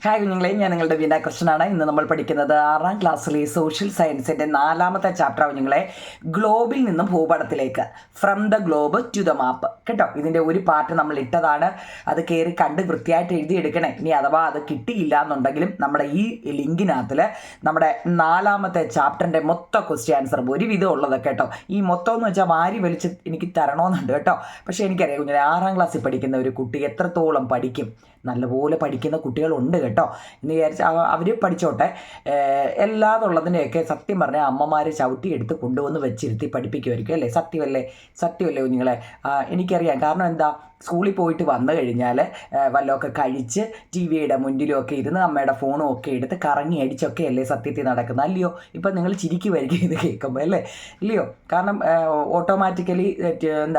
Hi കുഞ്ഞുങ്ങളെ, ഞാൻ നിങ്ങളുടെ വീണ കൃഷ്ണനാണ്. ഇന്ന് നമ്മൾ പഠിക്കുന്നത് 6ാം ക്ലാസ്സിലെ സോഷ്യൽ സയൻസിൻ്റെ 4ാമത്തെ ചാപ്റ്റർ കുഞ്ഞുങ്ങളെ. ഗ്ലോബിൽ നിന്നും ഭൂപടത്തിലേക്ക്, from the globe to the map. കേട്ടോ, ഇതിൻ്റെ ഒരു പാർട്ട് നമ്മൾ ഇട്ടതാണ്. അത് കയറി കണ്ട് വൃത്തിയായിട്ട് എഴുതിയെടുക്കണേ. ഇനി അഥവാ അത് കിട്ടിയില്ല എന്നുണ്ടെങ്കിലും നമ്മുടെ ഈ ലിങ്കിനകത്തിൽ നമ്മുടെ 4ാമത്തെ ചാപ്റ്ററിൻ്റെ മൊത്തം ക്വസ്റ്റ്യൻ ആൻസർ ഒരുവിധം ഉള്ളതൊക്കെ കേട്ടോ. ഈ മൊത്തം എന്ന് വെച്ചാൽ വാരി വലിച്ച് എനിക്ക് തരണമെന്നുണ്ട് കേട്ടോ. പക്ഷേ എനിക്കറിയാം കുഞ്ഞുങ്ങളെ, 6ാം ക്ലാസ്സിൽ പഠിക്കുന്ന ഒരു കുട്ടി എത്രത്തോളം പഠിക്കും. നല്ലപോലെ പഠിക്കുന്ന കുട്ടികളുണ്ട് കേട്ടോ എന്ന് വിചാരിച്ച് അവർ പഠിച്ചോട്ടെ. എല്ലാതുള്ളതിനെയൊക്കെ സത്യം പറഞ്ഞാൽ അമ്മമാർ ചവിട്ടിയെടുത്ത് കൊണ്ടുവന്ന് വെച്ചിരുത്തി പഠിപ്പിക്കുമായിരിക്കും അല്ലേ? സത്യമല്ലേ കുഞ്ഞുങ്ങളെ? എനിക്കറിയാം. കാരണം എന്താ, സ്കൂളിൽ പോയിട്ട് വന്നു കഴിഞ്ഞാൽ വല്ലതൊക്കെ കഴിച്ച് ടി വിയുടെ മുന്നിലുമൊക്കെ ഇരുന്ന് അമ്മയുടെ ഫോണും ഒക്കെ എടുത്ത് കറങ്ങി അടിച്ചൊക്കെ അല്ലേ സത്യത്തിൽ നടക്കുന്നത്, അല്ലയോ? ഇപ്പം നിങ്ങൾ ചിരിക്കുമായിരിക്കും ഇത് കേൾക്കുമ്പോൾ, അല്ലേ? ഇല്ലയോ? കാരണം ഓട്ടോമാറ്റിക്കലി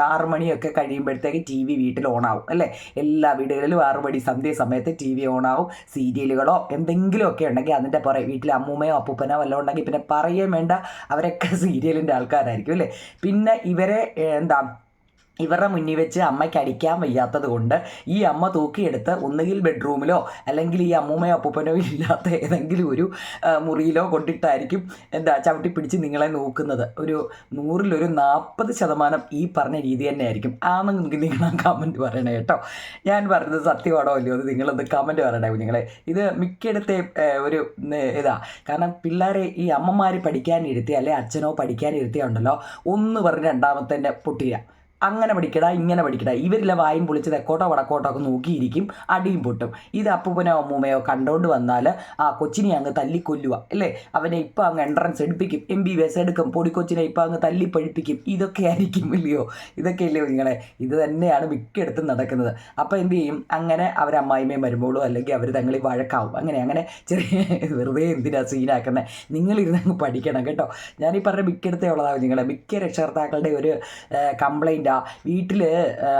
6 മണിയൊക്കെ കഴിയുമ്പോഴത്തേക്ക് ടി വി വീട്ടിൽ ഓണാവും അല്ലേ? എല്ലാ വീടുകളിലും 6 മണി സന്ധ്യ സമയത്ത് ടി വി ഓണാവും. സീരിയലുകളോ എന്തെങ്കിലുമൊക്കെ ഉണ്ടെങ്കിൽ അതിൻ്റെ പുറകെ വീട്ടിൽ അമ്മൂമ്മയോ അപ്പൂപ്പനോ വല്ലതും ഉണ്ടെങ്കിൽ പിന്നെ പറയുകയും വേണ്ട, അവരൊക്കെ സീരിയലിൻ്റെ ആൾക്കാരായിരിക്കും അല്ലേ? പിന്നെ ഇവരുടെ മുന്നിൽ വെച്ച് അമ്മയ്ക്ക് അടിക്കാൻ വയ്യാത്തത് കൊണ്ട് ഈ അമ്മ തൂക്കിയെടുത്ത് ഒന്നുകിൽ ബെഡ്റൂമിലോ അല്ലെങ്കിൽ ഈ അമ്മൂമ്മയോ അപ്പൂപ്പനോ ഇല്ലാത്ത ഏതെങ്കിലും ഒരു മുറിയിലോ കൊണ്ടിട്ടായിരിക്കും ചവിട്ടി പിടിച്ച് നിങ്ങളെ നോക്കുന്നത്. ഒരു 100-ൽ 40% ഈ പറഞ്ഞ രീതി തന്നെ ആയിരിക്കും. ആണെങ്കിൽ നിങ്ങൾ കമൻറ്റ് പറയണേ കേട്ടോ. ഞാൻ പറഞ്ഞത് സത്യമാണോ അല്ലയോ അത് നിങ്ങളൊന്ന് കമൻറ്റ് പറയണേ കുഞ്ഞുങ്ങളെ. ഇത് മിക്കയിടത്തെ ഒരു കാരണം പിള്ളേരെ ഈ അമ്മമാർ പഠിക്കാനിരുത്തി അല്ലെ അച്ഛനോ പഠിക്കാനിരുത്തിയ ഉണ്ടല്ലോ, ഒന്ന് പറഞ്ഞ് രണ്ടാമത്തെ പൊട്ടിയ അങ്ങനെ പഠിക്കടാ ഇങ്ങനെ പഠിക്കടാ. ഇവരിലെ വായും പൊളിച്ച് തെക്കോട്ടോ വടക്കോട്ടോ ഒക്കെ നോക്കിയിരിക്കും, അടിയും പൊട്ടും. ഇത് അപ്പൂപ്പനോ അമ്മൂമ്മയോ കണ്ടോണ്ട് വന്നാൽ ആ കൊച്ചിനെ അങ്ങ് തല്ലിക്കൊല്ലുക അല്ലേ? അവനെ ഇപ്പം അങ്ങ് എൻട്രൻസ് എടുപ്പിക്കും, MBBS എടുക്കും, പൊടിക്കൊച്ചിനെ ഇപ്പം അങ്ങ് തല്ലി പഴിപ്പിക്കും. ഇതൊക്കെ ആയിരിക്കും ഇല്ലയോ? ഇതൊക്കെ ഇല്ലയോ നിങ്ങളെ? ഇത് തന്നെയാണ് മിക്കയിടത്തും നടക്കുന്നത്. അപ്പോൾ എന്ത് ചെയ്യും? അങ്ങനെ അവരമ്മായിമ്മയും വരുമ്പോഴും അല്ലെങ്കിൽ അവർ തങ്ങളിൽ വഴക്കാവും. അങ്ങനെ ചെറിയ വെറുതെ എന്തിനാ സീനാക്കുന്നത്? നിങ്ങളിരുന്നങ്ങ് പഠിക്കണം കേട്ടോ. ഞാനീ പറഞ്ഞ മിക്കയിടത്തേ ഉള്ളതാവും നിങ്ങളെ. മിക്ക രക്ഷകർത്താക്കളുടെ ഒരു കംപ്ലൈൻറ്റ് വീട്ടിൽ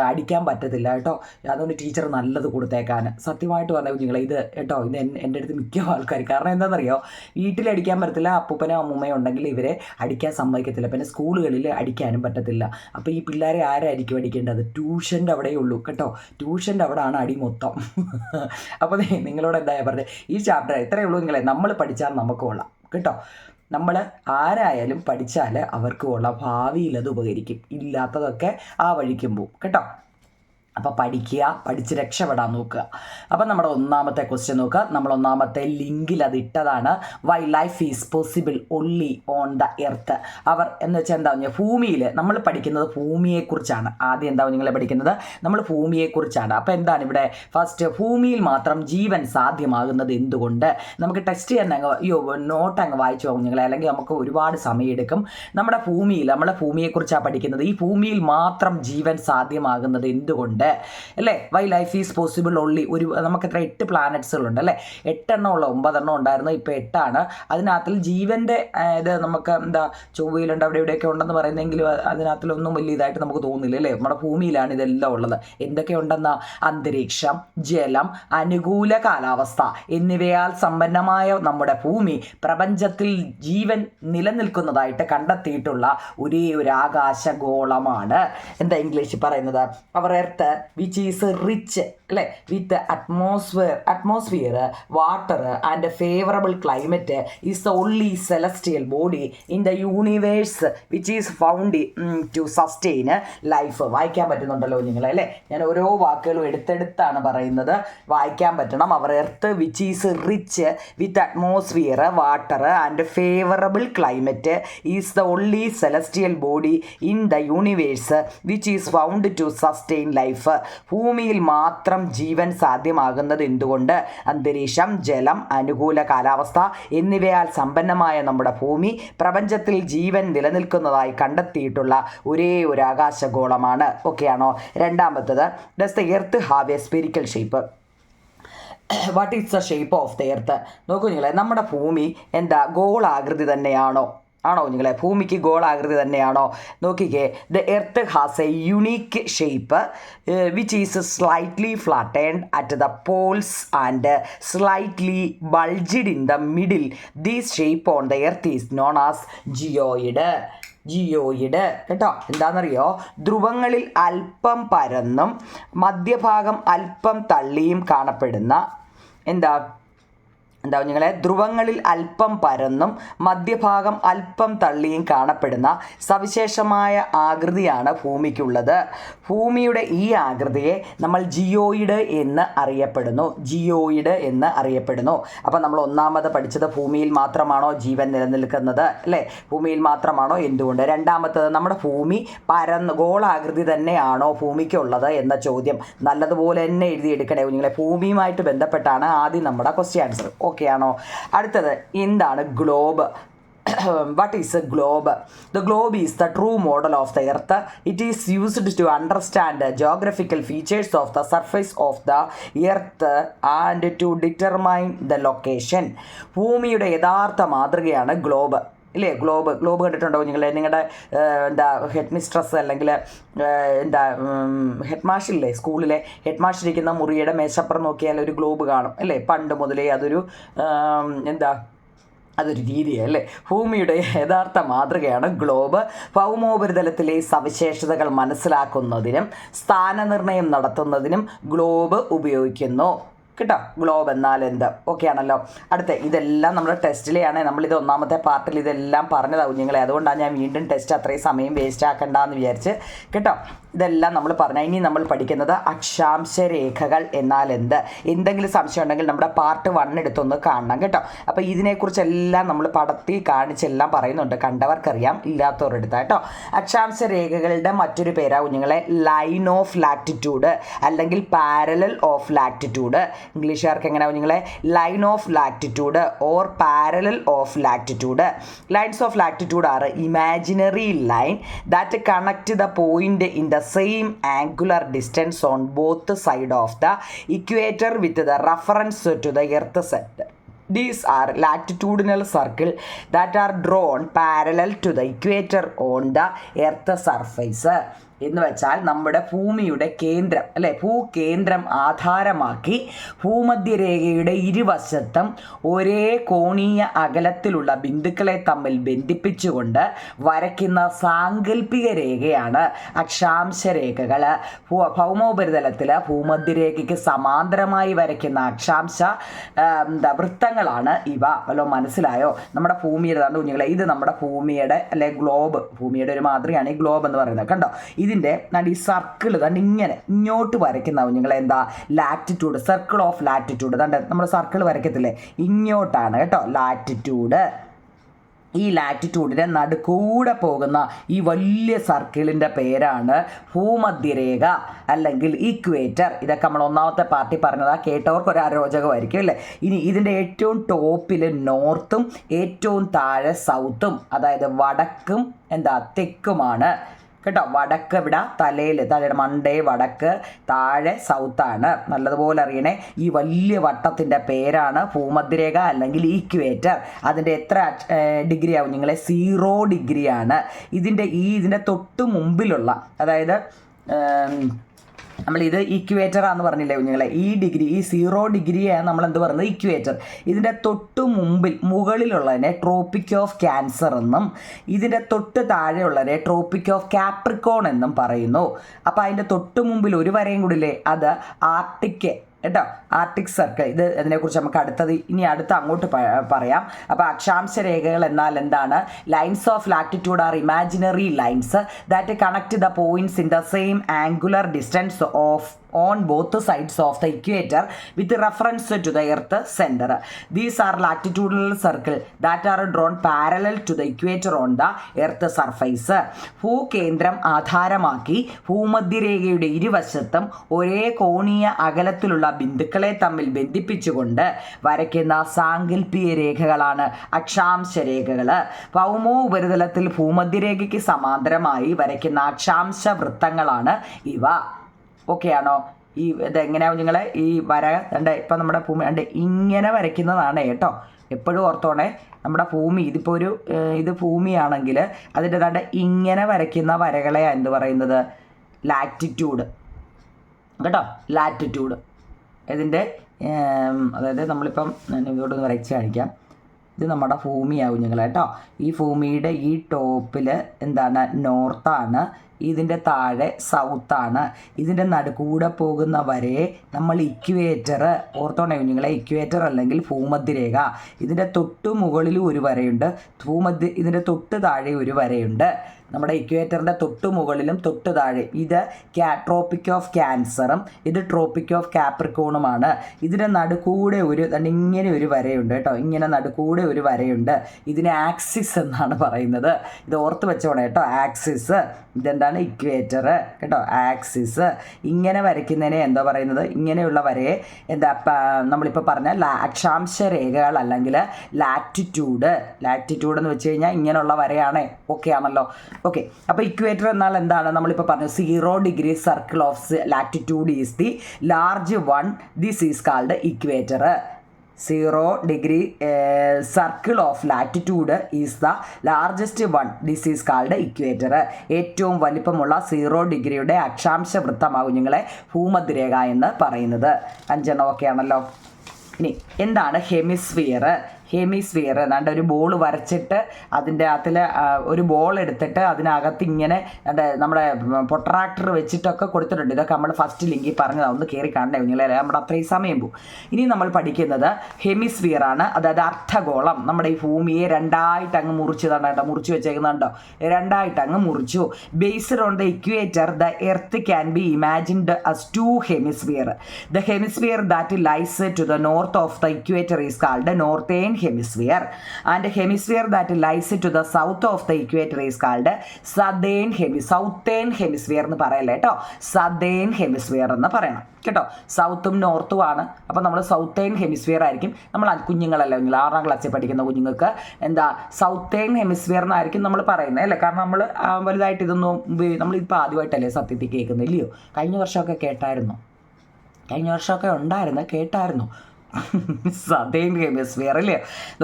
അടിക്കാൻ പറ്റത്തില്ല കേട്ടോ. അതുകൊണ്ട് ടീച്ചർ നല്ലത് കൊടുത്തേക്കാൻ. സത്യമായിട്ട് പറഞ്ഞ കുഞ്ഞുങ്ങളെ, ഇത് കേട്ടോ, ഇത് എൻ്റെ അടുത്ത് മിക്ക ആൾക്കാർ. കാരണം എന്താണെന്നറിയോ, വീട്ടിൽ അടിക്കാൻ പറ്റത്തില്ല, അപ്പൂപ്പനോ അമ്മൂമ്മയോ ഉണ്ടെങ്കിൽ ഇവരെ അടിക്കാൻ സമ്മതിക്കത്തില്ല. പിന്നെ സ്കൂളുകളിൽ അടിക്കാനും പറ്റത്തില്ല. അപ്പോൾ ഈ പിള്ളേരെ ആരായിരിക്കും അടിക്കേണ്ടത്? ട്യൂഷൻ്റെ അവിടെയേ ഉള്ളൂ കേട്ടോ. ട്യൂഷൻ്റെ അവിടെയാണ് അടി മൊത്തം. അപ്പോൾ നിങ്ങളോട് എന്താ പറഞ്ഞത്? ഈ ചാപ്റ്റർ ഇത്രയേ ഉള്ളൂ നിങ്ങളെ. നമ്മൾ പഠിച്ചാൽ നമുക്ക് കൊള്ളാം കേട്ടോ. നമ്മൾ ആരായാലും പഠിച്ചാൽ അവർക്ക് ഉള്ള ഭാവിയിൽ അത് ഉപകരിക്കും. ഇല്ലാത്തതൊക്കെ ആ വഴിക്കും പോവും കേട്ടോ. അപ്പോൾ പഠിക്കുക, പഠിച്ച് രക്ഷപ്പെടാൻ നോക്കുക. അപ്പം നമ്മുടെ ഒന്നാമത്തെ ക്വസ്റ്റ്യൻ നോക്കുക. നമ്മൾ ഒന്നാമത്തെ ലിങ്കിൽ അത് ഇട്ടതാണ്. Why life is possible only on the earth. അവർ എന്ന് വെച്ചാൽ എന്താ പറഞ്ഞാൽ, ഭൂമിയിൽ നമ്മൾ പഠിക്കുന്നത് ഭൂമിയെക്കുറിച്ചാണ്. ആദ്യം എന്താ നിങ്ങൾ പഠിക്കുന്നത്? നമ്മൾ ഭൂമിയെക്കുറിച്ചാണ്. അപ്പോൾ എന്താണ് ഇവിടെ ഫസ്റ്റ്, ഭൂമിയിൽ മാത്രം ജീവൻ സാധ്യമാകുന്നത് എന്തുകൊണ്ട്? നമുക്ക് ടെസ്റ്റ് ചെയ്യാൻ നോട്ട് അങ്ങ് വായിച്ചു പോകും നിങ്ങളെ, അല്ലെങ്കിൽ നമുക്ക് ഒരുപാട് സമയമെടുക്കും. നമ്മളെ ഭൂമിയെക്കുറിച്ചാണ് പഠിക്കുന്നത്. ഈ ഭൂമിയിൽ മാത്രം ജീവൻ സാധ്യമാകുന്നത് എന്തുകൊണ്ട് അല്ലേ? Why life is possible only. നമുക്ക് എത്ര 8 പ്ലാനറ്റ്സുകളുണ്ട് അല്ലേ? 8 ഉള്ള 9 ഉണ്ടായിരുന്നു, ഇപ്പോൾ 8. അതിനകത്തിൽ ജീവൻ്റെ ഇത് നമുക്ക് ചൊവ്വയിലുണ്ട്, അവിടെ ഇവിടെയൊക്കെ ഉണ്ടെന്ന് പറയുന്നെങ്കിലും അതിനകത്തിലൊന്നും വലിയ ഇതായിട്ട് നമുക്ക് തോന്നുന്നില്ല അല്ലേ? നമ്മുടെ ഭൂമിയിലാണ് ഇതെല്ലാം ഉള്ളത്. എന്തൊക്കെ ഉണ്ടെന്നാ? അന്തരീക്ഷം, ജലം, അനുകൂല കാലാവസ്ഥ എന്നിവയാൽ സമ്പന്നമായ നമ്മുടെ ഭൂമി പ്രപഞ്ചത്തിൽ ജീവൻ നിലനിൽക്കുന്നതായിട്ട് കണ്ടെത്തിയിട്ടുള്ള ഒരേ ഒരു ആകാശഗോളമാണ്. എന്താ ഇംഗ്ലീഷിൽ പറയുന്നത്? Our earth which is rich അല്ലേ with atmosphere, water and favourable climate is the only celestial body in the universe which is found to sustain life. വായിക്കാൻ പറ്റുന്നുണ്ടല്ലോ നിങ്ങൾ അല്ലേ? ഞാൻ ഓരോ വാക്കുകളും എടുത്തെടുത്താണ് പറയുന്നത്, വായിക്കാൻ പറ്റണം. അവർ earth which is rich with atmosphere, water and favourable climate is the only celestial body in the universe which is found to sustain life. ഭൂമിയിൽ മാത്രം ജീവൻ സാധ്യമാകുന്നത് എന്തുകൊണ്ട്? അന്തരീക്ഷം, ജലം, അനുകൂല കാലാവസ്ഥ എന്നിവയാൽ സമ്പന്നമായ നമ്മുടെ ഭൂമി പ്രപഞ്ചത്തിൽ ജീവൻ നിലനിൽക്കുന്നതായി കണ്ടെത്തിയിട്ടുള്ള ഒരേ ഒരു ആകാശഗോളമാണ്. ഓക്കെ ആണോ? രണ്ടാമത്തത്, does the earth have A spherical shape? What is the shape of the earth? നോക്കൂ നിങ്ങളെ, നമ്മുടെ ഭൂമി ഗോളാകൃതി തന്നെയാണോ? ആണോ നിങ്ങളെ? ഭൂമിക്ക് ഗോളാകൃതി തന്നെയാണോ? നോക്കിക്കേ, the earth has a unique shape which is slightly flattened at the poles and slightly bulged in the middle. These shape on the earth is known as geoid കേട്ടോ. എന്താണെന്നറിയോ? ധ്രുവങ്ങളിൽ അല്പം പരന്നും മധ്യഭാഗം അല്പം തള്ളിയും കാണപ്പെടുന്ന എന്താ കുഞ്ഞുങ്ങളെ, ധ്രുവങ്ങളിൽ അല്പം പരന്നും മധ്യഭാഗം അല്പം തള്ളിയും കാണപ്പെടുന്ന സവിശേഷമായ ആകൃതിയാണ് ഭൂമിക്കുള്ളത്. ഭൂമിയുടെ ഈ ആകൃതിയെ നമ്മൾ ജിയോയിഡ് എന്ന് അറിയപ്പെടുന്നു. ജിയോയിഡ് എന്ന് അറിയപ്പെടുന്നു. അപ്പോൾ നമ്മൾ ഒന്നാമത് പഠിച്ചത് ഭൂമിയിൽ മാത്രമാണോ ജീവൻ നിലനിൽക്കുന്നത്, അല്ലേ? ഭൂമിയിൽ മാത്രമാണോ, എന്തുകൊണ്ട്? രണ്ടാമത്തത്, നമ്മുടെ ഭൂമി ഗോളാകൃതി തന്നെയാണോ ഭൂമിക്കുള്ളത് എന്ന ചോദ്യം നല്ലതുപോലെ തന്നെ എഴുതിയെടുക്കണേ കുഞ്ഞുങ്ങളെ. ഭൂമിയുമായിട്ട് ബന്ധപ്പെട്ടാണ് ആദ്യം നമ്മുടെ ക്വസ്റ്റ്യൻ ആൻസർ. ഓക്കെ ആണോ? അടുത്തത് എന്താണ് globe? What is a globe? The globe is the true model of the earth. It is used to understand the geographical features of the surface of the earth and to determine the location. ഭൂമിയുടെ യഥാർത്ഥ മാതൃകയാണ് globe, ഇല്ലേ? Globe കണ്ടിട്ടുണ്ടോ നിങ്ങൾ? നിങ്ങളുടെ എന്താ head mistress അല്ലെങ്കിൽ എന്താ ഹെഡ് മാഷില്ലേ, സ്കൂളിലെ ഹെഡ് മാഷ് ഇരിക്കുന്ന മുറിയുടെ മേശപ്പുറം നോക്കിയാൽ ഒരു ഗ്ലോബ് കാണും, അല്ലേ? പണ്ട് മുതലേ അതൊരു രീതിയാണ്, അല്ലേ? ഭൂമിയുടെ യഥാർത്ഥ മാതൃകയാണ് ഗ്ലോബ്. ഭൗമോപരിതലത്തിലെ സവിശേഷതകൾ മനസ്സിലാക്കുന്നതിനും സ്ഥാനനിർണയം നടത്തുന്നതിനും ഗ്ലോബ് ഉപയോഗിക്കുന്നു. കേട്ടോ, ഗ്ലോബ് എന്നാൽ എന്ത്? ഓക്കെ ആണല്ലോ. അടുത്ത ഇതെല്ലാം നമ്മുടെ ടെസ്റ്റിലെയാണ്. നമ്മളിത് ഒന്നാമത്തെ പാർട്ടിൽ ഇതെല്ലാം പറഞ്ഞതാണ് കുഞ്ഞുങ്ങളെ. അതുകൊണ്ടാണ് ഞാൻ വീണ്ടും ടെസ്റ്റ് അത്രയും സമയം വേസ്റ്റ് ആക്കണ്ടെന്ന് വിചാരിച്ച്. കേട്ടോ, ഇതെല്ലാം നമ്മൾ പറഞ്ഞാൽ ഇനി നമ്മൾ പഠിക്കുന്നത് അക്ഷാംശ രേഖകൾ എന്നാൽ എന്ത്. എന്തെങ്കിലും സംശയം ഉണ്ടെങ്കിൽ നമ്മുടെ പാർട്ട് 1 എടുത്തൊന്ന് കാണണം കേട്ടോ. അപ്പോൾ ഇതിനെക്കുറിച്ചെല്ലാം നമ്മൾ പടത്തി കാണിച്ചെല്ലാം പറയുന്നുണ്ട്. കണ്ടവർക്കറിയാം, ഇല്ലാത്തവരെടുത്ത കേട്ടോ. അക്ഷാംശ രേഖകളുടെ മറ്റൊരു പേരാ കുഞ്ഞുങ്ങളെ ലൈൻ ഓഫ് ലാറ്റിറ്റ്യൂഡ് അല്ലെങ്കിൽ പാരലൽ ഓഫ് ലാറ്റിറ്റ്യൂഡ്. ഇംഗ്ലീഷുകാർക്ക് എങ്ങനെയാ കുഞ്ഞുങ്ങളെ? Line of latitude or parallel of latitude. Lines of latitude are imaginary line that connect the point in the same angular distance on both sides of the equator with the reference to the earth center. These are latitudinal circles that are drawn parallel to the equator on the earth surface. എന്ന് വെച്ചാൽ നമ്മുടെ ഭൂമിയുടെ കേന്ദ്രം, അല്ലേ, ഭൂകേന്ദ്രം ആധാരമാക്കി ഭൂമധ്യരേഖയുടെ ഇരുവശത്തും ഒരേ കോണീയ അകലത്തിലുള്ള ബിന്ദുക്കളെ തമ്മിൽ ബന്ധിപ്പിച്ചുകൊണ്ട് വരയ്ക്കുന്ന സാങ്കല്പിക രേഖയാണ് അക്ഷാംശ രേഖകൾ. ഭൗമോപരിതലത്തിൽ ഭൂമധ്യരേഖയ്ക്ക് സമാന്തരമായി വരയ്ക്കുന്ന അക്ഷാംശ വൃത്തങ്ങളാണ് ഇവ. വല്ലോ മനസ്സിലായോ? നമ്മുടെ ഭൂമിയുടെ കുഞ്ഞുങ്ങളെ, ഇത് നമ്മുടെ ഭൂമിയുടെ അല്ലെ ഗ്ലോബ്, ഭൂമിയുടെ ഒരു മാതൃകയാണ് ഈ ഗ്ലോബ് എന്ന് പറയുന്നത്. കണ്ടോ, ഇതിൻ്റെ ഈ സർക്കിൾ തന്നെ ഇങ്ങനെ ഇങ്ങോട്ട് വരയ്ക്കുന്ന കുഞ്ഞുങ്ങളെ എന്താ? Latitude, circle of latitude. കണ്ട നമ്മൾ സർക്കിൾ വരയ്ക്കത്തില്ലേ, ഇങ്ങോട്ടാണ് കേട്ടോ ലാറ്റിറ്റ്യൂഡ്. ഈ ലാറ്റിറ്റ്യൂഡിൻ്റെ നടുക്കൂടെ പോകുന്ന ഈ വലിയ സർക്കിളിൻ്റെ പേരാണ് ഭൂമധ്യരേഖ അല്ലെങ്കിൽ ഇക്വേറ്റർ. ഇതൊക്കെ നമ്മൾ ഒന്നാമത്തെ പാർട്ടി പറഞ്ഞതാ, കേട്ടവർക്ക് ഒരു അരോചകമായിരിക്കും, അല്ലേ? ഇനി ഇതിൻ്റെ ഏറ്റവും ടോപ്പിൽ നോർത്തും ഏറ്റവും താഴെ സൗത്തും, അതായത് വടക്കും തെക്കുമാണ് കേട്ടോ. വടക്ക് ഇവിടെ തലയുടെ മണ്ടേ വടക്ക്, താഴെ സൗത്താണ്. നല്ലതുപോലെ അറിയണേ. ഈ വലിയ വട്ടത്തിൻ്റെ പേരാണ് ഭൂമധ്യരേഖ അല്ലെങ്കിൽ ഈക്വേറ്റർ. അതിൻ്റെ എത്ര ഡിഗ്രിയാവും നിങ്ങളെ? 0 ഡിഗ്രിയാണ്. ഇതിൻ്റെ തൊട്ട് മുമ്പിലുള്ള, അതായത് നമ്മളിത് ഇക്വേറ്ററാന്ന് പറഞ്ഞില്ലേ കുഞ്ഞുങ്ങളെ, ഈ 0 ഡിഗ്രിയാണ് നമ്മൾ എന്ത് പറയുന്നത്? ഇക്വേറ്റർ. ഇതിൻ്റെ തൊട്ട് മുകളിലുള്ളതിനെ ട്രോപ്പിക് ഓഫ് ക്യാൻസർ എന്നും ഇതിൻ്റെ തൊട്ട് താഴെയുള്ളതിനെ ട്രോപ്പിക് ഓഫ് കാപ്രിക്കോൺ എന്നും പറയുന്നു. അപ്പോൾ അതിൻ്റെ തൊട്ട് മുമ്പിൽ ഒരു വരയും കൂടില്ലേ, അത് ആർട്ടിക് കേട്ടോ, ആർട്ടിക് സർക്കിൾ. ഇതിനെക്കുറിച്ച് നമുക്ക് അടുത്ത അങ്ങോട്ട് പറയാം. അപ്പോൾ അക്ഷാംശ രേഖകൾ എന്നാൽ എന്താണ്? Lines of latitude are imaginary lines that connect the points in the same angular distance on both sides of the equator with reference to the earth center. These are latitudinal circles that are drawn parallel to the equator on the earth surface. ഭൂകേന്ദ്രം ആധാരമാക്കി ഭൂമധ്യരേഖയുടെ ഇരുവശത്തും ഒരേ കോണീയ അകലത്തിലുള്ള ബിന്ദുക്കളെ തമ്മിൽ ബന്ധിപ്പിച്ചുകൊണ്ട് വരയ്ക്കുന്ന സാങ്കല്പിക രേഖകളാണ് അക്ഷാംശ രേഖകൾ. ഭൗമോ ഉപരിതലത്തിൽ ഭൂമധ്യരേഖയ്ക്ക് സമാന്തരമായി വരയ്ക്കുന്ന അക്ഷാംശ വൃത്തങ്ങളാണ് ഇവ. ഓക്കെ ആണോ? ഇതെങ്ങനെയാവും നിങ്ങളെ ഈ വര ഇപ്പം നമ്മുടെ ഭൂമി ഇങ്ങനെ വരയ്ക്കുന്നതാണ് കേട്ടോ. എപ്പോഴും ഓർത്തോണേ, നമ്മുടെ ഭൂമി ഇത് ഭൂമിയാണെങ്കിൽ അതിൻ്റെ ഇങ്ങനെ വരയ്ക്കുന്ന വരകളെ എന്ത് പറയുന്നത്? ലാറ്റിറ്റ്യൂഡ് കേട്ടോ, ലാറ്റിറ്റ്യൂഡ്. ഇതിൻ്റെ അതായത് നമ്മളിപ്പം ഇതോടൊന്ന് വരച്ച് കാണിക്കാം. ഇത് നമ്മുടെ ഭൂമിയാവും നിങ്ങൾ കേട്ടോ. ഈ ഭൂമിയുടെ ഈ ടോപ്പിൽ നോർത്താണ്, ഇതിൻ്റെ താഴെ സൗത്താണ്. ഇതിൻ്റെ നടുക്കൂടെ പോകുന്ന വരയെ നമ്മൾ ഇക്വേറ്റർ ഓർത്തോണേ കുഞ്ഞുങ്ങളെ, ഇക്വേറ്റർ അല്ലെങ്കിൽ ഭൂമധ്യരേഖ. ഇതിൻ്റെ തൊട്ട് മുകളിലും ഒരു വരയുണ്ട്, ഇതിൻ്റെ തൊട്ട് താഴെ ഒരു വരയുണ്ട്. നമ്മുടെ ഇക്വേറ്ററിൻ്റെ തൊട്ട് മുകളിലും തൊട്ട് താഴെ ഇത് ട്രോപ്പിക് ഓഫ് ക്യാൻസറും ഇത് ട്രോപ്പിക് ഓഫ് കാപ്രിക്കോണുമാണ്. ഇതിൻ്റെ നടുക്കൂടെ ഇങ്ങനെ ഒരു വരയുണ്ട് കേട്ടോ, ഇങ്ങനെ നടുക്കൂടെ ഒരു വരയുണ്ട്. ഇതിനെ ആക്സിസ് എന്നാണ് പറയുന്നത്. ഇത് ഓർത്ത് വെച്ചോണേ കേട്ടോ, ആക്സിസ്. ഇതെന്താണ്? ഇക്വേറ്റർ കേട്ടോ, ആക്സിസ്. ഇങ്ങനെ വരയ്ക്കുന്നതിനെ എന്താ പറയുന്നത്? ഇങ്ങനെയുള്ള വരയെ നമ്മളിപ്പോൾ പറഞ്ഞ അക്ഷാംശ രേഖകൾ അല്ലെങ്കിൽ ലാറ്റിറ്റ്യൂഡ് എന്ന് വെച്ച് കഴിഞ്ഞാൽ ഇങ്ങനെയുള്ള വരയാണ്. ഓക്കെ ആണല്ലോ? ഓക്കെ, അപ്പോൾ ഇക്വേറ്റർ എന്നാൽ എന്താണ്? നമ്മളിപ്പോൾ പറഞ്ഞു 0 degree circle of latitude is the large one. This is called equator. 0 degree circle of latitude is the largest one. This is called equator. ഏറ്റവും വലിപ്പമുള്ള 0 ഡിഗ്രിയുടെ അക്ഷാംശ വൃത്തമാകും കുഞ്ഞുങ്ങളെ ഭൂമധ്യരേഖ എന്ന് പറയുന്നത്. 5 എണ്ണം ഓക്കെ ആണല്ലോ. ഇനി എന്താണ് ഹെമിസ്ഫിയർ? ഹെമിസ്ഫിയർ എന്നാണ്ട് ഒരു ബോൾ വരച്ചിട്ട് അതിൻ്റെ അകത്തിൽ ഒരു ബോൾ എടുത്തിട്ട് അതിനകത്ത് ഇങ്ങനെ നമ്മുടെ പൊട്രാക്ടർ വെച്ചിട്ടൊക്കെ കൊടുത്തിട്ടുണ്ട്. ഇതൊക്കെ നമ്മൾ ഫസ്റ്റ് ലിങ്കിൽ പറഞ്ഞതാണ്, ഒന്ന് കയറി കാണണ്ടേ കുഞ്ഞുങ്ങളെ, നമ്മുടെ അത്രയും സമയം പോകും. ഇനി നമ്മൾ പഠിക്കുന്നത് ഹെമിസ്ഫിയർ ആണ്, അതായത് അർദ്ധഗോളം. നമ്മുടെ ഈ ഭൂമിയെ രണ്ടായിട്ട് അങ്ങ് മുറിച്ച് വെച്ചേക്കുന്നുണ്ടോ? രണ്ടായിട്ട് അങ്ങ് മുറിച്ചു. Based on the equator the earth can B imagined as two hemisphere. The hemisphere that lies to the north of the equator is called the northern hemisphere, and the hemisphere that lies to the south of the equator is called southern hemisphere എന്ന് പറയല്ലേ കേട്ടോ, southern hemisphere എന്ന് പറയണം കേട്ടോ. സൗത്തും നോർത്തും ആണ്. അപ്പോൾ നമ്മൾ southern hemisphere ആയിരിക്കും. നമ്മൾ കുഞ്ഞുങ്ങളല്ല, 6ാം ക്ലാസ്സിൽ പഠിക്കുന്ന കുഞ്ഞുങ്ങൾക്ക് സൗത്തേൺ ഹെമിസ്ഫിയർ എന്നായിരിക്കും നമ്മൾ പറയുന്നത് അല്ലേ. കാരണം നമ്മൾ വലുതായിട്ട് ഇതൊന്നും നമ്മളിപ്പോൾ ആദ്യമായിട്ടല്ലേ സത്യത്തിൽ കേൾക്കുന്നത്, ഇല്ലയോ? കഴിഞ്ഞ വർഷമൊക്കെ കേട്ടായിരുന്നു സദേൺ ഹെമിസ്ഫിയർ അല്ലേ.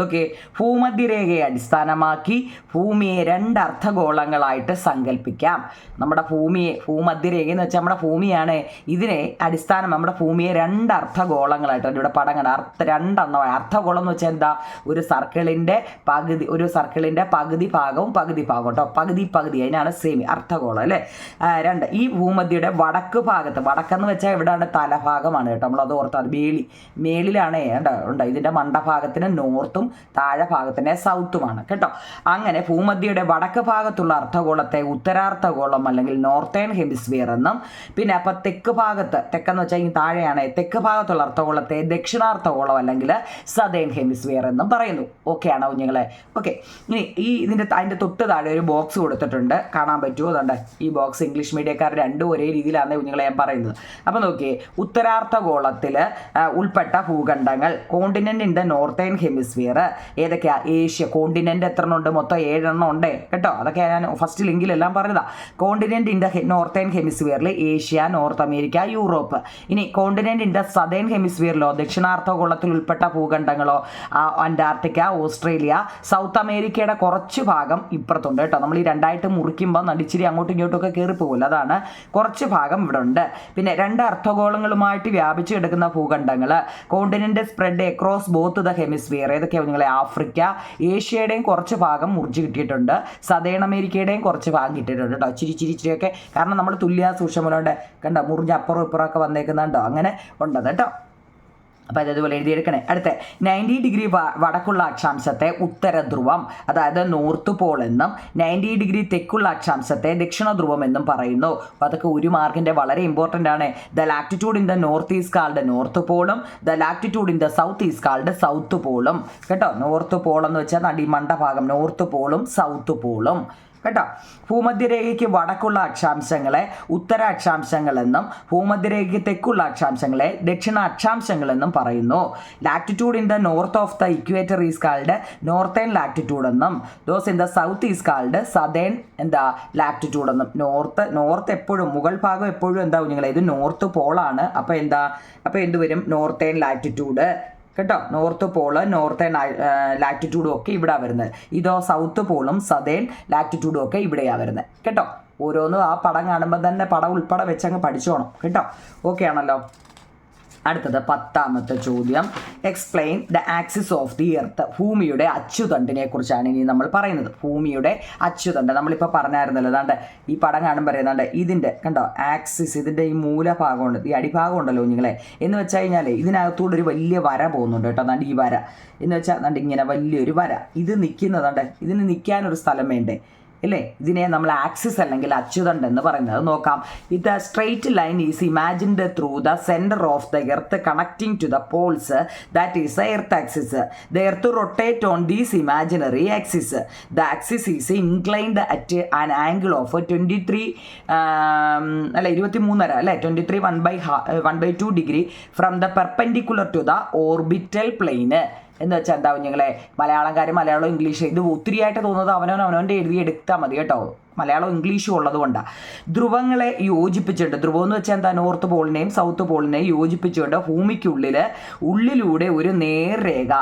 ഓക്കെ, ഭൂമധ്യരേഖയെ അടിസ്ഥാനമാക്കി ഭൂമിയെ 2 അർദ്ധഗോളങ്ങളായിട്ട് സങ്കല്പിക്കാം. നമ്മുടെ ഭൂമധ്യരേഖ എന്ന് വെച്ചാൽ നമ്മുടെ ഭൂമിയാണ്. ഇതിനെ നമ്മുടെ ഭൂമിയെ 2 അർദ്ധഗോളങ്ങളായിട്ട്, ഇവിടെ പടം കണ്ട 2 അർദ്ധഗോളം എന്ന് വെച്ചാൽ എന്താ? ഒരു സർക്കിളിൻ്റെ പകുതി ഭാഗവും കേട്ടോ, പകുതി അതിനാണ് സെമി അർദ്ധഗോളം അല്ലേ. 2 ഈ ഭൂമധ്യയുടെ വടക്ക് ഭാഗത്ത്, വടക്കെന്ന് വെച്ചാൽ ഇവിടെയാണ് തലഭാഗമാണ് കേട്ടോ, നമ്മളത് ഓർത്താൽ മേളിൽ ഉണ്ട്. ഇതിൻ്റെ മണ്ടഭാഗത്തിന് നോർത്തും താഴെ ഭാഗത്തിന് സൗത്തുമാണ് കേട്ടോ. അങ്ങനെ ഭൂമധ്യയുടെ വടക്ക് ഭാഗത്തുള്ള അർദ്ധഗോളത്തെ ഉത്തരാർദ്ധഗോളം അല്ലെങ്കിൽ നോർത്തേൺ ഹെമിസ്ഫിയർ എന്നും, പിന്നെ അപ്പം തെക്കെന്ന് വെച്ചാൽ ഈ താഴെയാണ്, തെക്ക് ഭാഗത്തുള്ള അർദ്ധഗോളത്തെ ദക്ഷിണാർദ്ധഗോളം അല്ലെങ്കിൽ സദേൺ ഹെമിസ്ഫിയർ എന്നും പറയുന്നു. ഓക്കെ ആണോ കുഞ്ഞുങ്ങളെ? ഓക്കെ, ഇനി അതിൻ്റെ തൊട്ട് താഴെ ഒരു ബോക്സ് കൊടുത്തിട്ടുണ്ട്, കാണാൻ പറ്റുമോ? അതുകൊണ്ട് ഈ ബോക്സ് ഇംഗ്ലീഷ് മീഡിയക്കാർ രണ്ടും ഒരേ രീതിയിലാണ് കുഞ്ഞുങ്ങളെ ഞാൻ പറയുന്നത്. അപ്പം നോക്കിയേ, ഉത്തരാർദ്ധഗോളത്തിൽ ഉൾപ്പെട്ട ഭൂഖണ്ഡങ്ങൾ continent in the northern hemisphere ഏതൊക്കെയാ? ഏഷ്യ. കോണ്ടിനെന്റ് എത്ര ഉണ്ട്? മൊത്തം 7 എണ്ണം ഉണ്ട് കേട്ടോ. അതൊക്കെ ഞാൻ ഫസ്റ്റ് ലിങ്കിലെല്ലാം പറഞ്ഞതാ. കോണ്ടിനെന്റ് ഇൻ ദ നോർത്തേൺ ഹെമിസ്ഫിയറിൽ ഏഷ്യ, നോർത്ത് അമേരിക്ക, യൂറോപ്പ്. ഇനി കോണ്ടിനെന്റ് ഇൻ ദ സദേൺ ഹെമിസ്ഫിയറിലോ ദക്ഷിണാർദ്ധഗോളത്തിൽ ഉൾപ്പെട്ട ഭൂഖണ്ഡങ്ങളോ അന്റാർട്ടിക്ക, ഓസ്ട്രേലിയ, സൗത്ത് അമേരിക്കയുടെ കുറച്ച് ഭാഗം ഇപ്പുറത്തുണ്ട് കേട്ടോ. നമ്മൾ ഈ 2ആയിട്ട് മുറിക്കുമ്പോൾ നടിച്ചിരി അങ്ങോട്ടും ഇങ്ങോട്ടും ഒക്കെ കയറി പോകുമല്ലോ, അതാണ്. കുറച്ച് ഭാഗം ഇവിടെ ഉണ്ട്. പിന്നെ 2 അർദ്ധഗോളങ്ങളുമായിട്ട് വ്യാപിച്ചു കിടക്കുന്ന ഭൂഖണ്ഡങ്ങൾ continent spread across both the hemisphere ഏതൊക്കെയാണ് നിങ്ങളെ? ആഫ്രിക്ക, ഏഷ്യയുടെയും കുറച്ച് ഭാഗം മുറിച്ച് കിട്ടിയിട്ടുണ്ട്, സദേൺ അമേരിക്കയുടെയും കുറച്ച് ഭാഗം കിട്ടിയിട്ടുണ്ട് കേട്ടോ. ചിരിയൊക്കെ, കാരണം നമ്മൾ തുല്യ സൂക്ഷ്മമുണ്ട് കണ്ടോ, മുറിഞ്ഞ് അപ്പുറം ഇപ്പുറമൊക്കെ വന്നേക്കുന്നുണ്ടോ, അങ്ങനെ ഉണ്ടത് കേട്ടോ. അപ്പോൾ അതേപോലെ എഴുതിയെടുക്കണേ. അടുത്ത 90 ഡിഗ്രി വടക്കുള്ള അക്ഷാംശത്തെ ഉത്തര ധ്രുവം, അതായത് നോർത്ത് പോൾ എന്നും 90 ഡിഗ്രി തെക്കുള്ള അക്ഷാംശത്തെ ദക്ഷിണ ധ്രുവം എന്നും പറയുന്നു. അപ്പോൾ അതൊക്കെ 1 മാർക്കിൻ്റെ വളരെ ഇമ്പോർട്ടൻ്റ് ആണ്. The latitude in the north is called north പോളും the latitude in the south is called south പോളും കേട്ടോ. നോർത്ത് പോൾ എന്ന് വെച്ചാൽ നടിമണ്ട ഭാഗം, നോർത്ത് പോളും സൗത്ത് പോളും കേട്ടോ. ഭൂമധ്യരേഖയ്ക്ക് വടക്കുള്ള അക്ഷാംശങ്ങളെ ഉത്തര അക്ഷാംശങ്ങളെന്നും ഭൂമധ്യരേഖയ്ക്ക് തെക്കുള്ള അക്ഷാംശങ്ങളെ ദക്ഷിണ അക്ഷാംശങ്ങളെന്നും പറയുന്നു. Latitude in the north of the equator is called northern latitude എന്നും those in the south is called southern latitude എന്നും. നോർത്ത് എപ്പോഴും മുകൾ ഭാഗം എപ്പോഴും എന്താ കുഞ്ഞുങ്ങളെ? ഇത് നോർത്ത് പോളാണ്. അപ്പോൾ എന്ത് വരും? നോർത്തേൺ ലാറ്റിറ്റ്യൂഡ് കേട്ടോ. നോർത്ത് പോള്, നോർത്തേൺ ലാറ്റിറ്റ്യൂഡും ഒക്കെ ഇവിടെ വരുന്നത്. ഇതോ സൗത്ത് പോളും സദേൺ ലാറ്റിറ്റ്യൂഡും ഒക്കെ ഇവിടെയാണ് വരുന്നത് കേട്ടോ. ഓരോന്നും ആ പടം കാണുമ്പോൾ തന്നെ പടം ഉൾപ്പെടെ വെച്ചങ്ങ് പഠിച്ചോണം കേട്ടോ. ഓക്കെ ആണല്ലോ. അടുത്തത് 10ാമത്തെ ചോദ്യം. Explain the axis of the earth. ഭൂമിയുടെ അച്ചുതണ്ടിനെ കുറിച്ചാണ് ഇനി നമ്മൾ പറയുന്നത്. ഭൂമിയുടെ അച്ചുതണ്ട് നമ്മളിപ്പോൾ പറഞ്ഞായിരുന്നല്ലോ. അതാണ്ട് ഈ പടം കാണുമ്പോൾ പറയുന്നുണ്ട് ഇതിൻ്റെ കണ്ടോ ആക്സിസ്, ഇതിൻ്റെ ഈ മൂലഭാഗമുണ്ട്, ഈ അടിഭാഗം ഉണ്ടല്ലോ കുഞ്ഞുങ്ങളെ. എന്ന് വെച്ച് കഴിഞ്ഞാൽ ഇതിനകത്തൂടെ ഒരു വലിയ വര പോകുന്നുണ്ട് കേട്ടോ. അതാണ്ട് ഈ വര എന്ന് വെച്ചാൽ അതാണ്ട് ഇങ്ങനെ വലിയൊരു വര. ഇത് നിൽക്കുന്നതാണ്ട്, ഇതിന് നിൽക്കാനൊരു സ്ഥലം വേണ്ടേ അല്ലേ? ഇതിനെ നമ്മൾ ആക്സിസ് അല്ലെങ്കിൽ അച്ചുതണ്ട് എന്ന് പറയുന്നത്. നോക്കാം. ഇത് straight line is imagined through the centre of the earth connecting to the poles that is the earth axis. The earth rotate on these imaginary axis. The axis is inclined at an angle of 23 അല്ല 23.5 അല്ലേ 23 1/2 degree from the perpendicular to the orbital plane. എന്ന് വെച്ചാൽ എന്താവും ഞങ്ങളെ മലയാളംകാരും Malayalam English ഇത് ഒത്തിരിയായിട്ട് തോന്നുന്നത് അവനവൻ്റെ എഴുതി എടുത്താൽ മതി കേട്ടോ. മലയാളം ഇംഗ്ലീഷും ഉള്ളത് കൊണ്ടാണ്. ധ്രുവങ്ങളെ യോജിപ്പിച്ചിട്ട്, ധ്രുവം എന്ന് വെച്ചാൽ എന്താ നോർത്ത് പോളിനെയും സൗത്ത് പോളിനെയും യോജിപ്പിച്ചുകൊണ്ട് ഉള്ളിലൂടെ ഒരു നേർരേഖ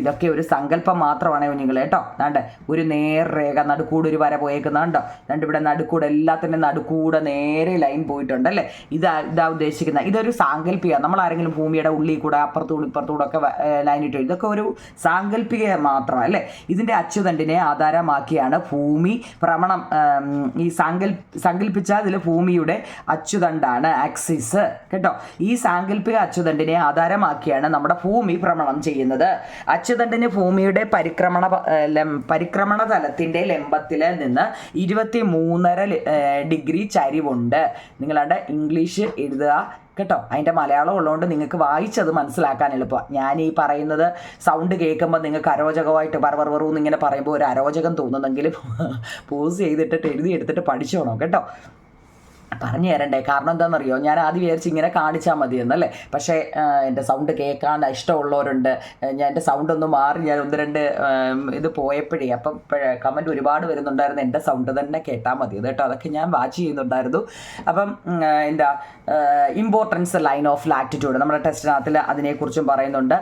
ഇതൊക്കെ ഒരു സങ്കല്പം മാത്രമാണ് കുഞ്ഞുങ്ങളെ കേട്ടോ. അതാണ്ട് ഒരു നേർരേഖ നടുക്കൂടെ ഒരു വര പോയേക്കുന്നുണ്ടോ. അതാണ്ട് ഇവിടെ നടുക്കൂടെ എല്ലാത്തിൻ്റെ നടുക്കൂടെ നേരെ ലൈൻ പോയിട്ടുണ്ട് അല്ലേ. ഇതാ ഉദ്ദേശിക്കുന്നത്. ഇതൊരു സാങ്കല്പിക. നമ്മൾ ആരെങ്കിലും ഭൂമിയുടെ ഉള്ളിൽ കൂടെ അപ്പുറത്തൂടെ ഒക്കെ ലൈൻ ഇട്ടു. ഇതൊക്കെ ഒരു സാങ്കല്പിക മാത്രം അല്ലേ. ഇതിൻ്റെ അച്ചുതണ്ടിനെ ആധാരമാക്കിയാണ് ഭൂമി ഭ്രമണം. ഈ സങ്കല്പിച്ചാൽ ഇതിൽ ഭൂമിയുടെ അച്ചുതണ്ടാണ് ആക്സിസ് കേട്ടോ. ഈ സാങ്കല്പിക അച്ചുതണ്ടിനെ ആധാരമാക്കിയാണ് നമ്മുടെ ഭൂമി ഭ്രമണം ചെയ്യുന്നത്. അച്ചുതണ്ടിന് ഭൂമിയുടെ പരിക്രമണ തലത്തിൻ്റെ ലംബത്തിൽ നിന്ന് 23.5 ഡിഗ്രി ചരിവുണ്ട്. നിങ്ങളുടെ ഇംഗ്ലീഷ് എഴുതുക കേട്ടോ. അതിൻ്റെ മലയാളം ഉള്ളതുകൊണ്ട് നിങ്ങൾക്ക് വായിച്ചത് മനസ്സിലാക്കാൻ എളുപ്പമാണ്. ഞാൻ ഈ പറയുന്നത് സൗണ്ട് കേൾക്കുമ്പോൾ നിങ്ങൾക്ക് അരോചകമായിട്ട് പറവറൂന്ന് ഇങ്ങനെ പറയുമ്പോൾ ഒരു അരോചകം തോന്നുന്നെങ്കിലും പോസ് ചെയ്തിട്ട് എഴുതിയെടുത്തിട്ട് പഠിച്ചോണം കേട്ടോ. പറഞ്ഞു തരണ്ടേ. കാരണം എന്താണെന്നറിയോ, ഞാൻ ആദ്യം വിചാരിച്ച് ഇങ്ങനെ കാണിച്ചാൽ മതി എന്നല്ലേ. പക്ഷേ എൻ്റെ സൗണ്ട് കേൾക്കാൻ ഇഷ്ടമുള്ളവരുണ്ട്. ഞാൻ എൻ്റെ സൗണ്ട് ഒന്ന് മാറി ഞാൻ 1-2 ഇത് പോയപ്പോഴേ അപ്പം കമൻറ്റ് ഒരുപാട് വരുന്നുണ്ടായിരുന്നു എൻ്റെ സൗണ്ട് തന്നെ കേട്ടാൽ മതി കേട്ടോ. അതൊക്കെ ഞാൻ വാച്ച് ചെയ്യുന്നുണ്ടായിരുന്നു. അപ്പം എന്താ ഇമ്പോർട്ടൻസ് ലൈൻ ഓഫ് ലാറ്റിറ്റ്യൂഡ് നമ്മുടെ ടെസ്റ്റിനകത്തിൽ അതിനെക്കുറിച്ചും പറയുന്നുണ്ട്.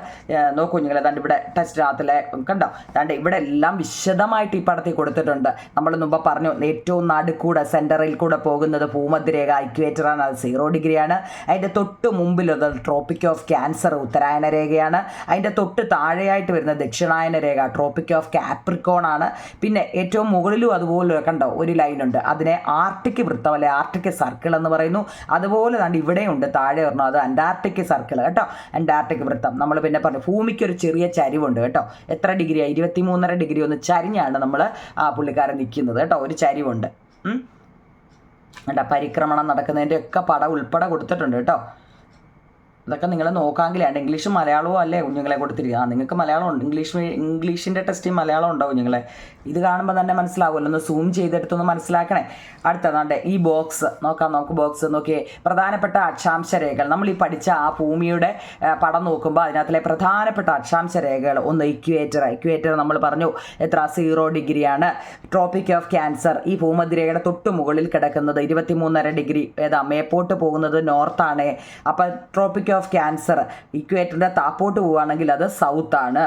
നോക്കൂ നിങ്ങൾ. ഏതാണ്ട് ഇവിടെ ടെസ്റ്റിനകത്തിലെ കണ്ടോ, ഏതാണ്ട് ഇവിടെ എല്ലാം വിശദമായിട്ട് ഈ പടത്തിൽ കൊടുത്തിട്ടുണ്ട്. നമ്മൾ മുമ്പ് പറഞ്ഞു ഏറ്റവും നടുക്കൂടെ സെൻറ്ററിൽ കൂടെ പോകുന്നത് ഭൂമധ്യരേഖ ഇക്വേറ്ററാണ്. അത് 0 ഡിഗ്രിയാണ്. അതിൻ്റെ തൊട്ട് മുമ്പിലുള്ളത് ട്രോപ്പിക് ഓഫ് ക്യാൻസർ ഉത്തരായന രേഖയാണ്. അതിൻ്റെ തൊട്ട് താഴെയായിട്ട് വരുന്ന ദക്ഷിണായന രേഖ ട്രോപ്പിക് ഓഫ് കാപ്രിക്കോൺ ആണ്. പിന്നെ ഏറ്റവും മുകളിലും അതുപോലെ കണ്ടോ ഒരു ലൈനുണ്ട്. അതിനെ ആർട്ടിക് വൃത്തം അല്ലെ ആർട്ടിക് സർക്കിൾ എന്ന് പറയുന്നു. അതുപോലെ തന്നെ ഇവിടെയുണ്ട് താഴെ പറഞ്ഞു അത് അന്റാർട്ടിക് സർക്കിൾ കേട്ടോ. അന്റാർട്ടിക് വൃത്തം. നമ്മൾ പിന്നെ പറഞ്ഞു ഭൂമിക്ക് ഒരു ചെറിയ ചരിവുണ്ട് കേട്ടോ. എത്ര ഡിഗ്രിയാണ്? 23.5 ഡിഗ്രി ഒന്ന് ചരിഞ്ഞാണ് നമ്മൾ പുള്ളിക്കാരൻ നിൽക്കുന്നത് കേട്ടോ. ഒരു ചരിവുണ്ട്. പരിക്രമണം നടക്കുന്നതിൻ്റെ ഒക്കെ പടം ഉൾപ്പെടെ കൊടുത്തിട്ടുണ്ട് കേട്ടോ. ഇതൊക്കെ നിങ്ങൾ നോക്കാമെങ്കിലാണ്. ഇംഗ്ലീഷും മലയാളവും അല്ലേ കുഞ്ഞുങ്ങളെ കൊടുത്തിരിക്കുക. നിങ്ങൾക്ക് മലയാളം ഉണ്ട്. ഇംഗ്ലീഷിൻ്റെ ടെസ്റ്റിൽ മലയാളം ഉണ്ടാവും കുഞ്ഞുങ്ങളെ. ഇത് കാണുമ്പോൾ തന്നെ മനസ്സിലാവുമല്ലോ. ഒന്ന് സൂം ചെയ്തെടുത്തൊന്ന് മനസ്സിലാക്കണേ. അടുത്തതാണ്ട് ഈ ബോക്സ് നോക്കാം. നമുക്ക് ബോക്സ് നോക്കിയേ. പ്രധാനപ്പെട്ട അക്ഷാംശ രേഖകൾ. നമ്മൾ ഈ പഠിച്ച ആ ഭൂമിയുടെ പടം നോക്കുമ്പോൾ അതിനകത്തിലെ പ്രധാനപ്പെട്ട അക്ഷാംശ രേഖകൾ ഒന്ന് ഇക്വേറ്റർ നമ്മൾ പറഞ്ഞു എത്ര 0 ഡിഗ്രിയാണ്. ട്രോപ്പിക് ഓഫ് ക്യാൻസർ ഈ ഭൂമധ്യരേഖയുടെ തൊട്ട് മുകളിൽ കിടക്കുന്നത് 23.5 ഡിഗ്രി. ഏതാ മേപ്പോട്ട് പോകുന്നത് നോർത്താണ്. അപ്പം ട്രോപ്പിക് ഓഫ് ക്യാൻസർ ഇക്വേറ്ററിൻ്റെ താപ്പോട്ട് പോവുകയാണെങ്കിൽ അത് സൗത്ത് ആണ്.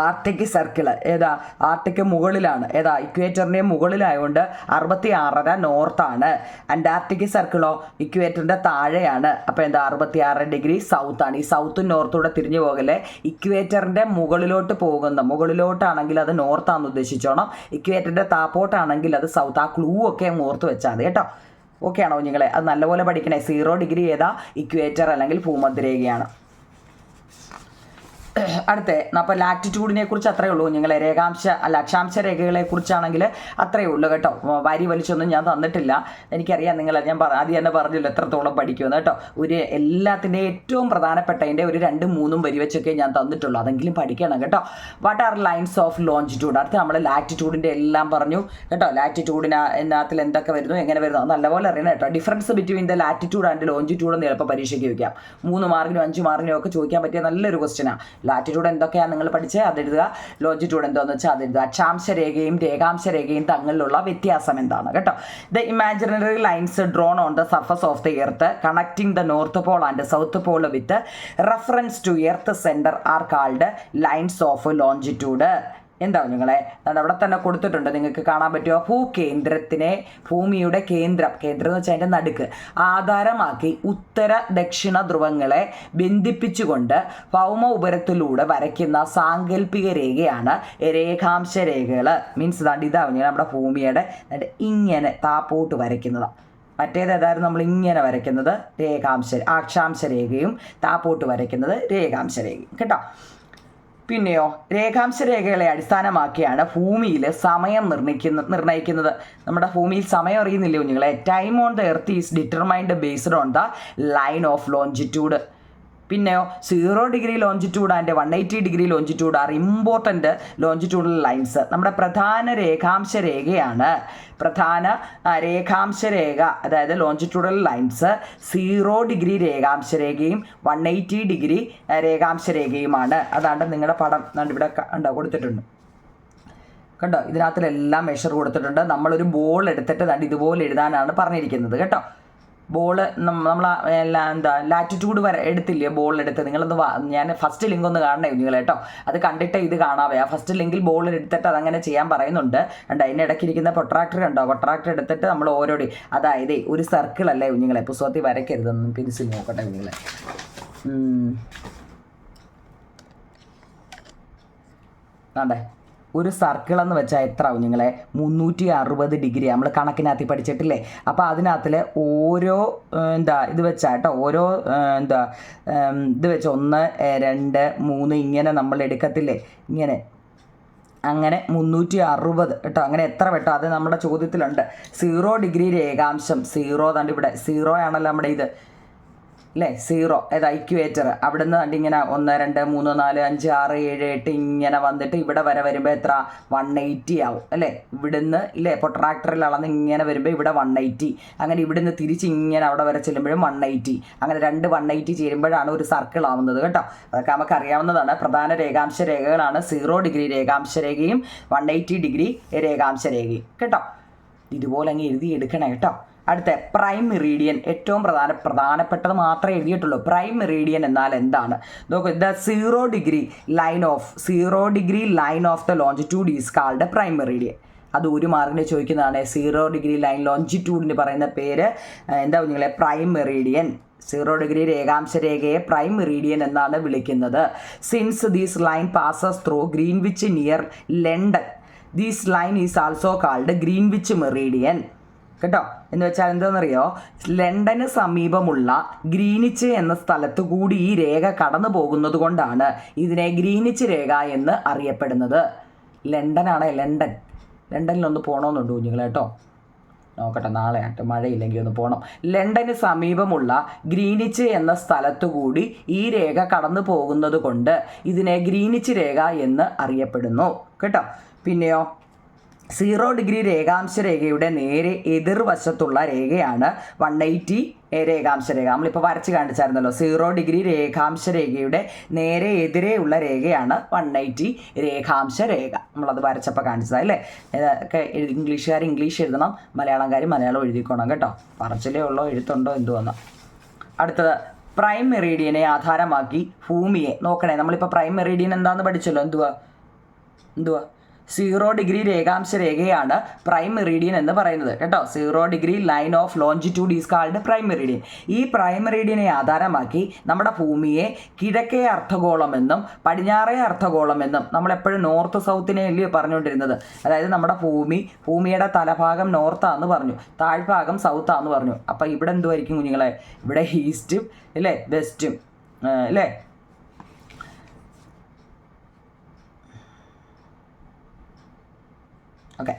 ആർട്ടിക് സർക്കിൾ ഏതാ ആർട്ടിക് മുകളിലാണ്. ഏതാ ഇക്വേറ്ററിൻ്റെ മുകളിലായതുകൊണ്ട് 66.5 നോർത്താണ്. അന്റാർട്ടിക് സർക്കിളോ ഇക്വേറ്ററിൻ്റെ താഴെയാണ്. അപ്പോൾ എന്താ 66 ഡിഗ്രി സൗത്ത് ആണ്. ഈ സൗത്തും നോർത്തൂടെ തിരിഞ്ഞു പോകല്ലേ. ഇക്വേറ്ററിൻ്റെ മുകളിലോട്ടാണെങ്കിൽ അത് നോർത്താണെന്ന് ഉദ്ദേശിച്ചോണം. ഇക്വേറ്ററിൻ്റെ താപ്പോട്ടാണെങ്കിൽ അത് സൗത്ത്. ആ ക്ലൂ ഒക്കെ ഓർത്ത് വെച്ചാൽ മതി കേട്ടോ. ഓക്കെ ആണോ നിങ്ങളെ? അത് നല്ലപോലെ പഠിക്കണേ. 0 ഡിഗ്രി ഏതാ ഇക്വേറ്റർ അല്ലെങ്കിൽ ഭൂമധ്യരേഖയാണ്. അടുത്ത അപ്പോൾ ലാറ്റിറ്റ്യൂഡിനെ കുറിച്ച് അത്രയേ ഉള്ളൂ കുഞ്ഞുങ്ങളെ. അക്ഷാംശ രേഖകളെ കുറിച്ചാണെങ്കിൽ അത്രയേ ഉള്ളൂ കേട്ടോ. വാരി വലിച്ചൊന്നും ഞാൻ തന്നിട്ടില്ല. എനിക്കറിയാം നിങ്ങൾ ഞാൻ ആദ്യം തന്നെ പറഞ്ഞല്ലോ എത്രത്തോളം പഠിക്കുമെന്ന് കേട്ടോ. എല്ലാത്തിൻ്റെ ഏറ്റവും പ്രധാനപ്പെട്ടതിൻ്റെ ഒരു 2-3 വരി വെച്ചൊക്കെ ഞാൻ തന്നിട്ടുള്ളൂ. അതെങ്കിലും പഠിക്കണം കേട്ടോ. What are lines of longitude? അടുത്ത് നമ്മൾ ലാറ്റിറ്റ്യൂഡിൻ്റെ എല്ലാം പറഞ്ഞു കേട്ടോ. ലാറ്റിറ്റ്യൂഡിനകത്തിൽ എന്തൊക്കെ വരുന്നു എങ്ങനെ വരുന്നു നല്ലപോലെ അറിയണം കേട്ടോ. Difference between the latitude and longitude എന്ന് ചിലപ്പോൾ പരീക്ഷയ്ക്ക് വയ്ക്കാം. 3 മാർക്കിനും 5 മാർക്കിനും ഒക്കെ ചോദിക്കാൻ പറ്റിയ നല്ലൊരു ക്വസ്റ്റ്യനാണ്. ലാറ്റിറ്റ്യൂഡ് എന്തൊക്കെയാണ് നിങ്ങൾ പഠിച്ചത് അതെഴുതുക. ലോഞ്ചിറ്റ്യൂഡ് എന്താണെന്ന് വെച്ചാൽ അതെഴുതുക. അക്ഷാംശ രേഖയും രേഖാംശ രേഖയും തമ്മിലുള്ള വ്യത്യാസം എന്താണ് കേട്ടോ. The imaginary lines drawn on the surface of the earth connecting the north pole and south pole with reference to earth centre are called lines of longitude. എന്താ നിങ്ങളെ അവിടെ തന്നെ കൊടുത്തിട്ടുണ്ട്, നിങ്ങൾക്ക് കാണാൻ പറ്റുമോ? ഭൂകേന്ദ്രത്തിനെ ഭൂമിയുടെ കേന്ദ്രം എന്ന് വെച്ചാൽ അതിൻ്റെ നടുക്ക് ആധാരമാക്കി ഉത്തര ദക്ഷിണ ധ്രുവങ്ങളെ ബന്ധിപ്പിച്ചുകൊണ്ട് ഭൗമ ഉപരത്തിലൂടെ വരയ്ക്കുന്ന സാങ്കല്പിക രേഖയാണ് രേഖാംശ രേഖകൾ. മീൻസ് ഇതാ നമ്മുടെ ഭൂമിയുടെ ഇങ്ങനെ താപ്പോട്ട് വരയ്ക്കുന്നതാണ്. മറ്റേത് ഏതായിരുന്നു നമ്മൾ ഇങ്ങനെ വരയ്ക്കുന്നത്? അക്ഷാംശ രേഖയും താപ്പോട്ട് വരയ്ക്കുന്നത് രേഖാംശ രേഖയും കേട്ടോ. പിന്നെയോ രേഖാംശ രേഖകളെ അടിസ്ഥാനമാക്കിയാണ് ഭൂമിയിൽ സമയം നിർണ്ണയിക്കുന്നത്. നമ്മുടെ ഭൂമിയിൽ സമയം അറിയുന്നില്ലേ കുഞ്ഞുങ്ങളെ? Time on the earth is determined based on the line of longitude. പിന്നെയോ 0 degree longitude and 180 degree longitude are important longitudinal lines. നമ്മുടെ പ്രധാന രേഖാംശ രേഖയാണ്. അതായത് ലോഞ്ചിറ്റ്യൂഡൽ ലൈൻസ് 0 ഡിഗ്രി രേഖാംശ രേഖയും 180 ഡിഗ്രി രേഖാംശ രേഖയുമാണ്. അതാണ്ട് നിങ്ങളുടെ പടം ഇവിടെ കൊടുത്തിട്ടുണ്ട് കണ്ടോ. ഇതിനകത്തിലെല്ലാം മെഷർ കൊടുത്തിട്ടുണ്ട്. നമ്മളൊരു ബോൾ എടുത്തിട്ട് ഇതുപോലെ എഴുതാനാണ് പറഞ്ഞിരിക്കുന്നത് കേട്ടോ. ബോള് നമ്മൾ ലാറ്റിറ്റ്യൂഡ് വരെ എടുത്തില്ലേ ബോൾ എടുത്ത്? നിങ്ങളൊന്ന് ഞാൻ ഫസ്റ്റ് ലിങ്ക് ഒന്ന് കാണണേ നിങ്ങൾ കേട്ടോ. അത് കണ്ടിട്ട് ഇത് കാണാവേ. ആ ഫസ്റ്റ് ലിങ്കിൽ ബോൾ എടുത്തിട്ട് അതങ്ങനെ ചെയ്യാൻ പറയുന്നുണ്ട്. കണ്ടോ അതിൻ്റെ ഇടയ്ക്കിരിക്കുന്ന പൊട്രാക്ടർ കണ്ടോ? പൊട്രാക്ടർ എടുത്തിട്ട് നമ്മൾ ഓരോടി, അതായത് ഒരു സർക്കിൾ അല്ലേ കുഞ്ഞുങ്ങളെ, പുസ്തകത്തിൽ വരയ്ക്കരുതെന്ന് പെൻസിൽ നോക്കട്ടെ കുഞ്ഞുങ്ങളെ. ആണ്ടേ ഒരു സർക്കിൾ എന്ന് വെച്ചാൽ എത്ര കുഞ്ഞുങ്ങളെ? 360 ഡിഗ്രി നമ്മൾ കണക്കിനകത്ത് പഠിച്ചിട്ടില്ലേ? അപ്പോൾ അതിനകത്തിൽ ഓരോ ഇത് വെച്ചാൽ കേട്ടോ, ഓരോ ഇത് വെച്ച് 1 2 3 ഇങ്ങനെ നമ്മൾ എടുക്കത്തില്ലേ? അങ്ങനെ 360 കേട്ടോ. അങ്ങനെ എത്ര വെട്ടോ? അത് നമ്മുടെ ചോദ്യത്തിലുണ്ട്. 0 ഡിഗ്രി രേഖാംശം 0 ഇവിടെ 0 ആണല്ലോ നമ്മുടെ ഇത് അല്ലേ? 0 ഏതാ ഇക്വേറ്റർ. അവിടെ നിന്ന് ഇങ്ങനെ 1 2 3 4 5 6 7 8 ഇങ്ങനെ വന്നിട്ട് ഇവിടെ വരെ വരുമ്പോൾ എത്ര? 180 ആവും അല്ലേ? ഇവിടുന്ന് ഇല്ലേ പൊട്രാക്ടറിൽ അളന്ന് ഇങ്ങനെ വരുമ്പോൾ ഇവിടെ 180. അങ്ങനെ ഇവിടുന്ന് തിരിച്ച് ഇങ്ങനെ അവിടെ വരെ ചെല്ലുമ്പോഴും 180. അങ്ങനെ 2 180 ചേരുമ്പോഴാണ് ഒരു സർക്കിൾ ആവുന്നത് കേട്ടോ. അതൊക്കെ നമുക്ക് അറിയാവുന്നതാണ്. പ്രധാന രേഖാംശ രേഖകളാണ് 0 ഡിഗ്രി രേഖാംശ രേഖയും 180 ഡിഗ്രി രേഖാംശ രേഖയും കേട്ടോ. ഇതുപോലെ അങ്ങ് എഴുതി എടുക്കണം കേട്ടോ. അടുത്ത പ്രൈം മെറീഡിയൻ, ഏറ്റവും പ്രധാനപ്പെട്ടത് മാത്രമേ എഴുതിയിട്ടുള്ളൂ. പ്രൈം മെറീഡിയൻ എന്നാൽ എന്താണ് നോക്കൂ. The 0 degree line of the longitude is called prime Meridian. അത് ഒരു മാർക്കിന് ചോദിക്കുന്നതാണ്. 0 ഡിഗ്രി ലൈൻ ലോഞ്ചിറ്റ്യൂഡിന് പറയുന്ന പേര് എന്താ കുഞ്ഞുങ്ങളെ? Prime Meridian. 0 ഡിഗ്രി രേഖാംശ രേഖയെ പ്രൈം മെറീഡിയൻ എന്നാണ് വിളിക്കുന്നത്. Since these line passes through Greenwich near London, these line is also called Greenwich Meridian കേട്ടോ. എന്ന് വെച്ചാൽ എന്താണെന്നറിയോ? ലണ്ടന് സമീപമുള്ള ഗ്രീനിച്ച് എന്ന സ്ഥലത്തു കൂടി ഈ രേഖ കടന്നു പോകുന്നത് കൊണ്ടാണ് ഇതിനെ ഗ്രീനിച്ച് രേഖ എന്ന് അറിയപ്പെടുന്നത്. ലണ്ടനാണ് ലണ്ടനിലൊന്ന് പോകണമെന്നുണ്ട് കുഞ്ഞുങ്ങളെ കേട്ടോ. നോക്കട്ടെ, നാളെ ആട്ടെ, മഴയില്ലെങ്കിൽ ഒന്ന് പോകണം. ലണ്ടന് സമീപമുള്ള ഗ്രീനിച്ച് എന്ന സ്ഥലത്തു കൂടി ഈ രേഖ കടന്നു പോകുന്നത് കൊണ്ട് ഇതിനെ ഗ്രീനിച്ച് രേഖ എന്ന് അറിയപ്പെടുന്നു കേട്ടോ. പിന്നെയോ 0 ഡിഗ്രി രേഖാംശ രേഖയുടെ നേരെ എതിർവശത്തുള്ള രേഖയാണ് 180 രേഖാംശ രേഖ. നമ്മളിപ്പോൾ വരച്ച് കാണിച്ചായിരുന്നല്ലോ. 0 ഡിഗ്രി രേഖാംശ രേഖയുടെ നേരെ എതിരെയുള്ള രേഖയാണ് 180 രേഖാംശ രേഖ. നമ്മളത് വരച്ചപ്പോൾ കാണിച്ചതല്ലേ. ഒക്കെ ഇംഗ്ലീഷുകാർ ഇംഗ്ലീഷ് എഴുതണം, മലയാളംകാർ മലയാളം എഴുതിക്കോണം കേട്ടോ. പറച്ചിലേ ഉള്ളോ എഴുത്തുണ്ടോ എന്തുവന്നോ. അടുത്തത് പ്രൈം മെറീഡിയനെ ആധാരമാക്കി ഭൂമിയെ നോക്കണേ. നമ്മളിപ്പോൾ പ്രൈം മെറീഡിയൻ എന്താണെന്ന് പഠിച്ചല്ലോ. എന്തുവാ 0 ഡിഗ്രി രേഖാംശ രേഖയാണ് പ്രൈം മെറീഡിയൻ എന്ന് പറയുന്നത് കേട്ടോ. 0 degree line of longitude is called prime Meridian. ഈ പ്രൈം മെറീഡിയനെ ആധാരമാക്കി നമ്മുടെ ഭൂമിയെ കിഴക്കേ അർദ്ധഗോളമെന്നും പടിഞ്ഞാറേ അർദ്ധഗോളമെന്നും നമ്മളെപ്പോഴും നോർത്ത് സൗത്തിനെ അല്ലേ പറഞ്ഞുകൊണ്ടിരുന്നത്. അതായത് നമ്മുടെ ഭൂമിയുടെ തലഭാഗം നോർത്താന്ന് പറഞ്ഞു, താഴ്ഭാഗം സൗത്താന്ന് പറഞ്ഞു. അപ്പം ഇവിടെ എന്തുമായിരിക്കും കുഞ്ഞുങ്ങളെ? ഇവിടെ ഈസ്റ്റും അല്ലേ വെസ്റ്റും അല്ലേ. ഓക്കെ,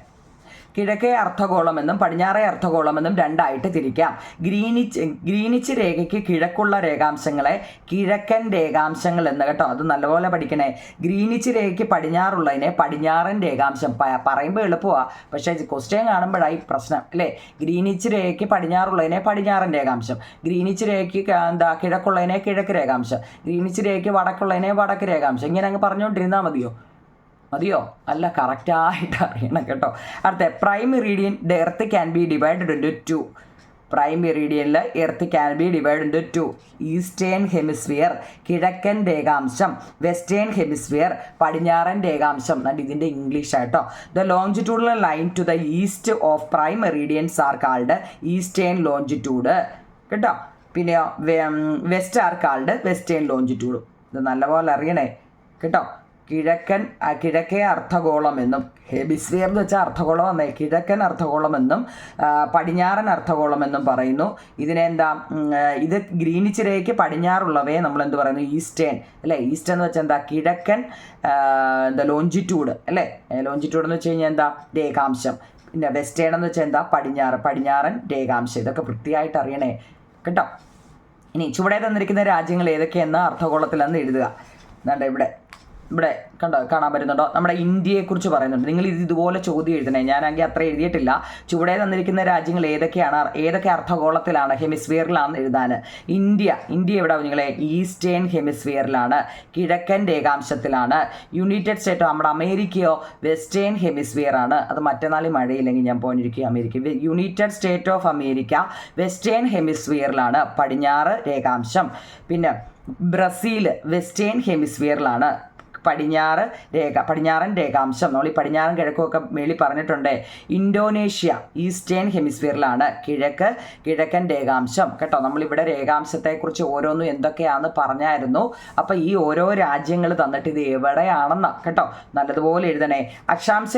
കിഴക്കേ അർദ്ധഗോളമെന്നും പടിഞ്ഞാറേ അർദ്ധഗോളമെന്നും രണ്ടായിട്ട് തിരിക്കാം. ഗ്രീനിച്ച് രേഖയ്ക്ക് കിഴക്കുള്ള രേഖാംശങ്ങളെ കിഴക്കൻ രേഖാംശങ്ങൾ എന്ന് കേട്ടോ. അത് നല്ലപോലെ പഠിക്കണേ. ഗ്രീനിച്ച് രേഖയ്ക്ക് പടിഞ്ഞാറുള്ളതിനെ പടിഞ്ഞാറൻ രേഖാംശം. പറയുമ്പോൾ എളുപ്പമാണ്, പക്ഷേ ക്വസ്റ്റ്യൻ കാണുമ്പോഴായി പ്രശ്നം അല്ലേ. ഗ്രീനിച്ച് രേഖയ്ക്ക് പടിഞ്ഞാറുള്ളതിനെ പടിഞ്ഞാറൻ രേഖാംശം, ഗ്രീനിച്ച് രേഖയ്ക്ക് കിഴക്കുള്ളതിനെ കിഴക്ക് രേഖാംശം, ഗ്രീനിച്ച് രേഖയ്ക്ക് വടക്കുള്ളതിനെ വടക്ക് രേഖാംശം. ഇങ്ങനെ അങ്ങ് പറഞ്ഞുകൊണ്ടിരുന്നാൽ മതിയോ? അല്ല, കറക്റ്റായിട്ട് അറിയണം കേട്ടോ. അടുത്ത prime meridian the earth can be divided into 2. Prime മെറീഡിയനിൽ earth can be divide into 2. Eastern hemisphere കിഴക്കൻ രേഖാംശം, വെസ്റ്റേൺ ഹെമിസ്ഫിയർ പടിഞ്ഞാറൻ രേഖാംശം. എന്നിട്ട് ഇതിൻ്റെ ഇംഗ്ലീഷ് ആയിട്ടോ. The longitudinal line to the east of prime meridians are called eastern longitude കേട്ടോ. പിന്നെ west are called western longitude. ഇത് നല്ലപോലെ അറിയണേ കേട്ടോ. കിഴക്കേ അർദ്ധഗോളം എന്നും, ഹെമിസ്ഫിയർ എന്ന് വെച്ചാൽ അർദ്ധഗോളം എന്നേ, കിഴക്കൻ അർദ്ധഗോളം എന്നും പടിഞ്ഞാറൻ അർദ്ധഗോളം എന്നും പറയുന്നു. ഇതിനെന്താ, ഇത് ഗ്രീനിച്ച് രേഖയ്ക്ക് പടിഞ്ഞാറുള്ളവയെ നമ്മൾ എന്ത് പറയുന്നു, ഈസ്റ്റേൺ അല്ലേ. ഈസ്റ്റ് എന്ന് വെച്ചാൽ എന്താ, കിഴക്കൻ എന്താ ലോഞ്ചിറ്റ്യൂഡ് അല്ലേ. ലോഞ്ചിറ്റ്യൂഡ് എന്ന് വെച്ച് കഴിഞ്ഞാൽ എന്താ, രേഖാംശം. പിന്നെ വെസ്റ്റേൺ എന്ന് വെച്ചാൽ എന്താ, പടിഞ്ഞാറൻ രേഖാംശം. ഇതൊക്കെ വൃത്തിയായിട്ട് അറിയണേ കേട്ടോ. ഇനി ചുവടെ തന്നിരിക്കുന്ന രാജ്യങ്ങൾ ഏതൊക്കെയെന്ന് അർദ്ധഗോളത്തിലെന്ന് എഴുതുക. എന്താണ്ട് ഇവിടെ കാണാൻ പറ്റുന്നുണ്ടോ, നമ്മുടെ ഇന്ത്യയെക്കുറിച്ച് പറയുന്നുണ്ട്. നിങ്ങൾ ഇതുപോലെ ചോദ്യം എഴുതണേ. ഞാനാണെങ്കിൽ അത്ര എഴുതിയിട്ടില്ല. ചുവടെ തന്നിരിക്കുന്ന രാജ്യങ്ങൾ ഏതൊക്കെ അർദ്ധഗോളത്തിലാണ്, ഹെമിസ്ഫിയറിലാണെന്ന് എഴുതാൻ. ഇന്ത്യ എവിടെ നിങ്ങളെ, ഈസ്റ്റേൺ ഹെമിസ്ഫിയറിലാണ്, കിഴക്കൻ രേഖാംശത്തിലാണ്. യുണൈറ്റഡ് സ്റ്റേറ്റ് നമ്മുടെ അമേരിക്കയോ വെസ്റ്റേൺ ഹെമിസ്ഫിയർ ആണ്. അത് മറ്റന്നാൾ മഴയില്ലെങ്കിൽ ഞാൻ പോയിരിക്കും America. United state of America western ഹെമിസ്ഫിയറിലാണ്, പടിഞ്ഞാറ് രേഖാംശം. പിന്നെ ബ്രസീൽ വെസ്റ്റേൺ ഹെമിസ്ഫിയറിലാണ്, പടിഞ്ഞാറൻ രേഖാംശം. നമ്മൾ ഈ പടിഞ്ഞാറൻ കിഴക്കുമൊക്കെ മേളിൽ പറഞ്ഞിട്ടുണ്ട്. ഇന്തോനേഷ്യ ഈസ്റ്റേൺ ഹെമിസ്ഫിയറിലാണ്, കിഴക്കൻ രേഖാംശം കേട്ടോ. നമ്മളിവിടെ രേഖാംശത്തെക്കുറിച്ച് ഓരോന്നും എന്തൊക്കെയാണെന്ന് പറഞ്ഞായിരുന്നു. അപ്പോൾ ഈ ഓരോ രാജ്യങ്ങൾ തന്നിട്ട് ഇത് എവിടെയാണെന്ന് കേട്ടോ നല്ലതുപോലെ എഴുതണേ. അക്ഷാംശ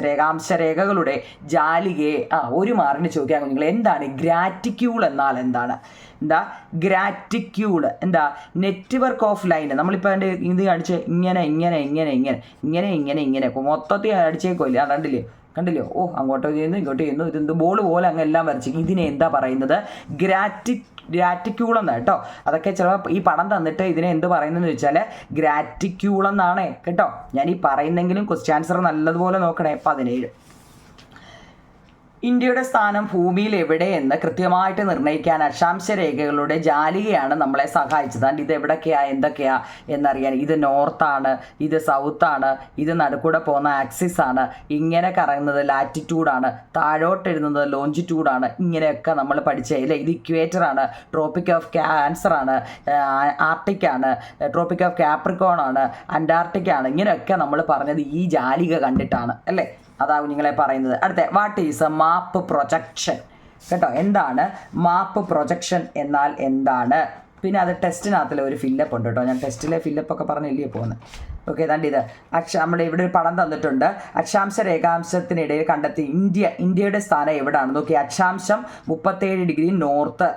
രേഖാംശ രേഖകളുടെ ജാലികയെ ഒരു മാർക്കിന് ചോദിക്കാൻ നിങ്ങൾ എന്താണ് ഗ്രാറ്റിക്യൂൾ എന്നാൽ എന്താണ്? ഗ്രാറ്റിക്യൂഡ് എന്താ, നെറ്റ്വർക്ക് ഓഫ് ലൈൻ. നമ്മളിപ്പോൾ അതിൻ്റെ ഇത് കാണിച്ച് ഇങ്ങനെ മൊത്തത്തിൽ അടിച്ചേക്കുമല്ലേ, കണ്ടില്ലയോ? അങ്ങോട്ട് ചെയ്യുന്നു ഇങ്ങോട്ട് ചെയ്യുന്നു, ഇതെന്ത് ബോൾ പോലെ അങ്ങ് എല്ലാം വരച്ച്. ഇതിനെ എന്താ പറയുന്നത്, ഗ്രാറ്റിക്യൂൾ എന്നാണ് കേട്ടോ. അതൊക്കെ ചിലപ്പോൾ ഈ പടം തന്നിട്ട് ഇതിനെ എന്ത് പറയുന്നതെന്ന് ചോദിച്ചാൽ ഗ്രാറ്റിക്യൂൾ എന്നാണ് കേട്ടോ. ഞാൻ ഈ പറയുന്നെങ്കിലും ക്വസ്റ്റ്യൻ ആൻസർ നല്ലതുപോലെ നോക്കണേ. 17 ഇന്ത്യയുടെ സ്ഥാനം ഭൂമിയിൽ എവിടെയെന്ന് കൃത്യമായിട്ട് നിർണ്ണയിക്കാൻ അക്ഷാംശ രേഖകളുടെ ജാലികയാണ് നമ്മളെ സഹായിച്ചത്. ഇത് എന്തൊക്കെയാ എന്നറിയാൻ. ഇത് നോർത്താണ്, ഇത് സൗത്താണ്, ഇത് നടുക്കൂടെ പോകുന്ന ആക്സിസ് ആണ്, ഇങ്ങനെ കറങ്ങുന്നത് ലാറ്റിറ്റ്യൂഡാണ്, താഴോട്ട് എഴുതുന്നത് ലോഞ്ചിറ്റ്യൂഡാണ്. ഇങ്ങനെയൊക്കെ നമ്മൾ പഠിച്ചല്ലേ. ഇത് ഇക്വേറ്റർ ആണ്, ട്രോപ്പിക് ഓഫ് ക്യാൻസർ ആണ്, ആർട്ടിക് ആണ്, ട്രോപ്പിക് ഓഫ് കാപ്രിക്കോൺ ആണ്, അന്റാർട്ടിക് ആണ്. ഇങ്ങനെയൊക്കെ നമ്മൾ പറഞ്ഞത് ഈ ജാലിക കണ്ടിട്ടാണ് അല്ലേ. അതാവും നിങ്ങളെ പറയുന്നത്. അടുത്ത what is A map projection കേട്ടോ. എന്താണ് മാപ്പ് പ്രൊജക്ഷൻ എന്നാൽ എന്താണ്? പിന്നെ അത് ടെസ്റ്റിനകത്തിലെ ഒരു ഫില്ലപ്പ് ഉണ്ട് കേട്ടോ. ഞാൻ ടെസ്റ്റിലെ ഫില്ലപ്പൊക്കെ പറഞ്ഞില്ലേ പോകുന്നത്. ഓക്കെ, ഏതാണ്ട് ഇത് നമ്മുടെ ഇവിടെ ഒരു പടം തന്നിട്ടുണ്ട്. അക്ഷാംശ രേഖാംശത്തിനിടയിൽ കണ്ടെത്തി ഇന്ത്യയുടെ സ്ഥാനം എവിടെയാണ് നോക്കി. അക്ഷാംശം 37 ഡിഗ്രി നോർത്ത്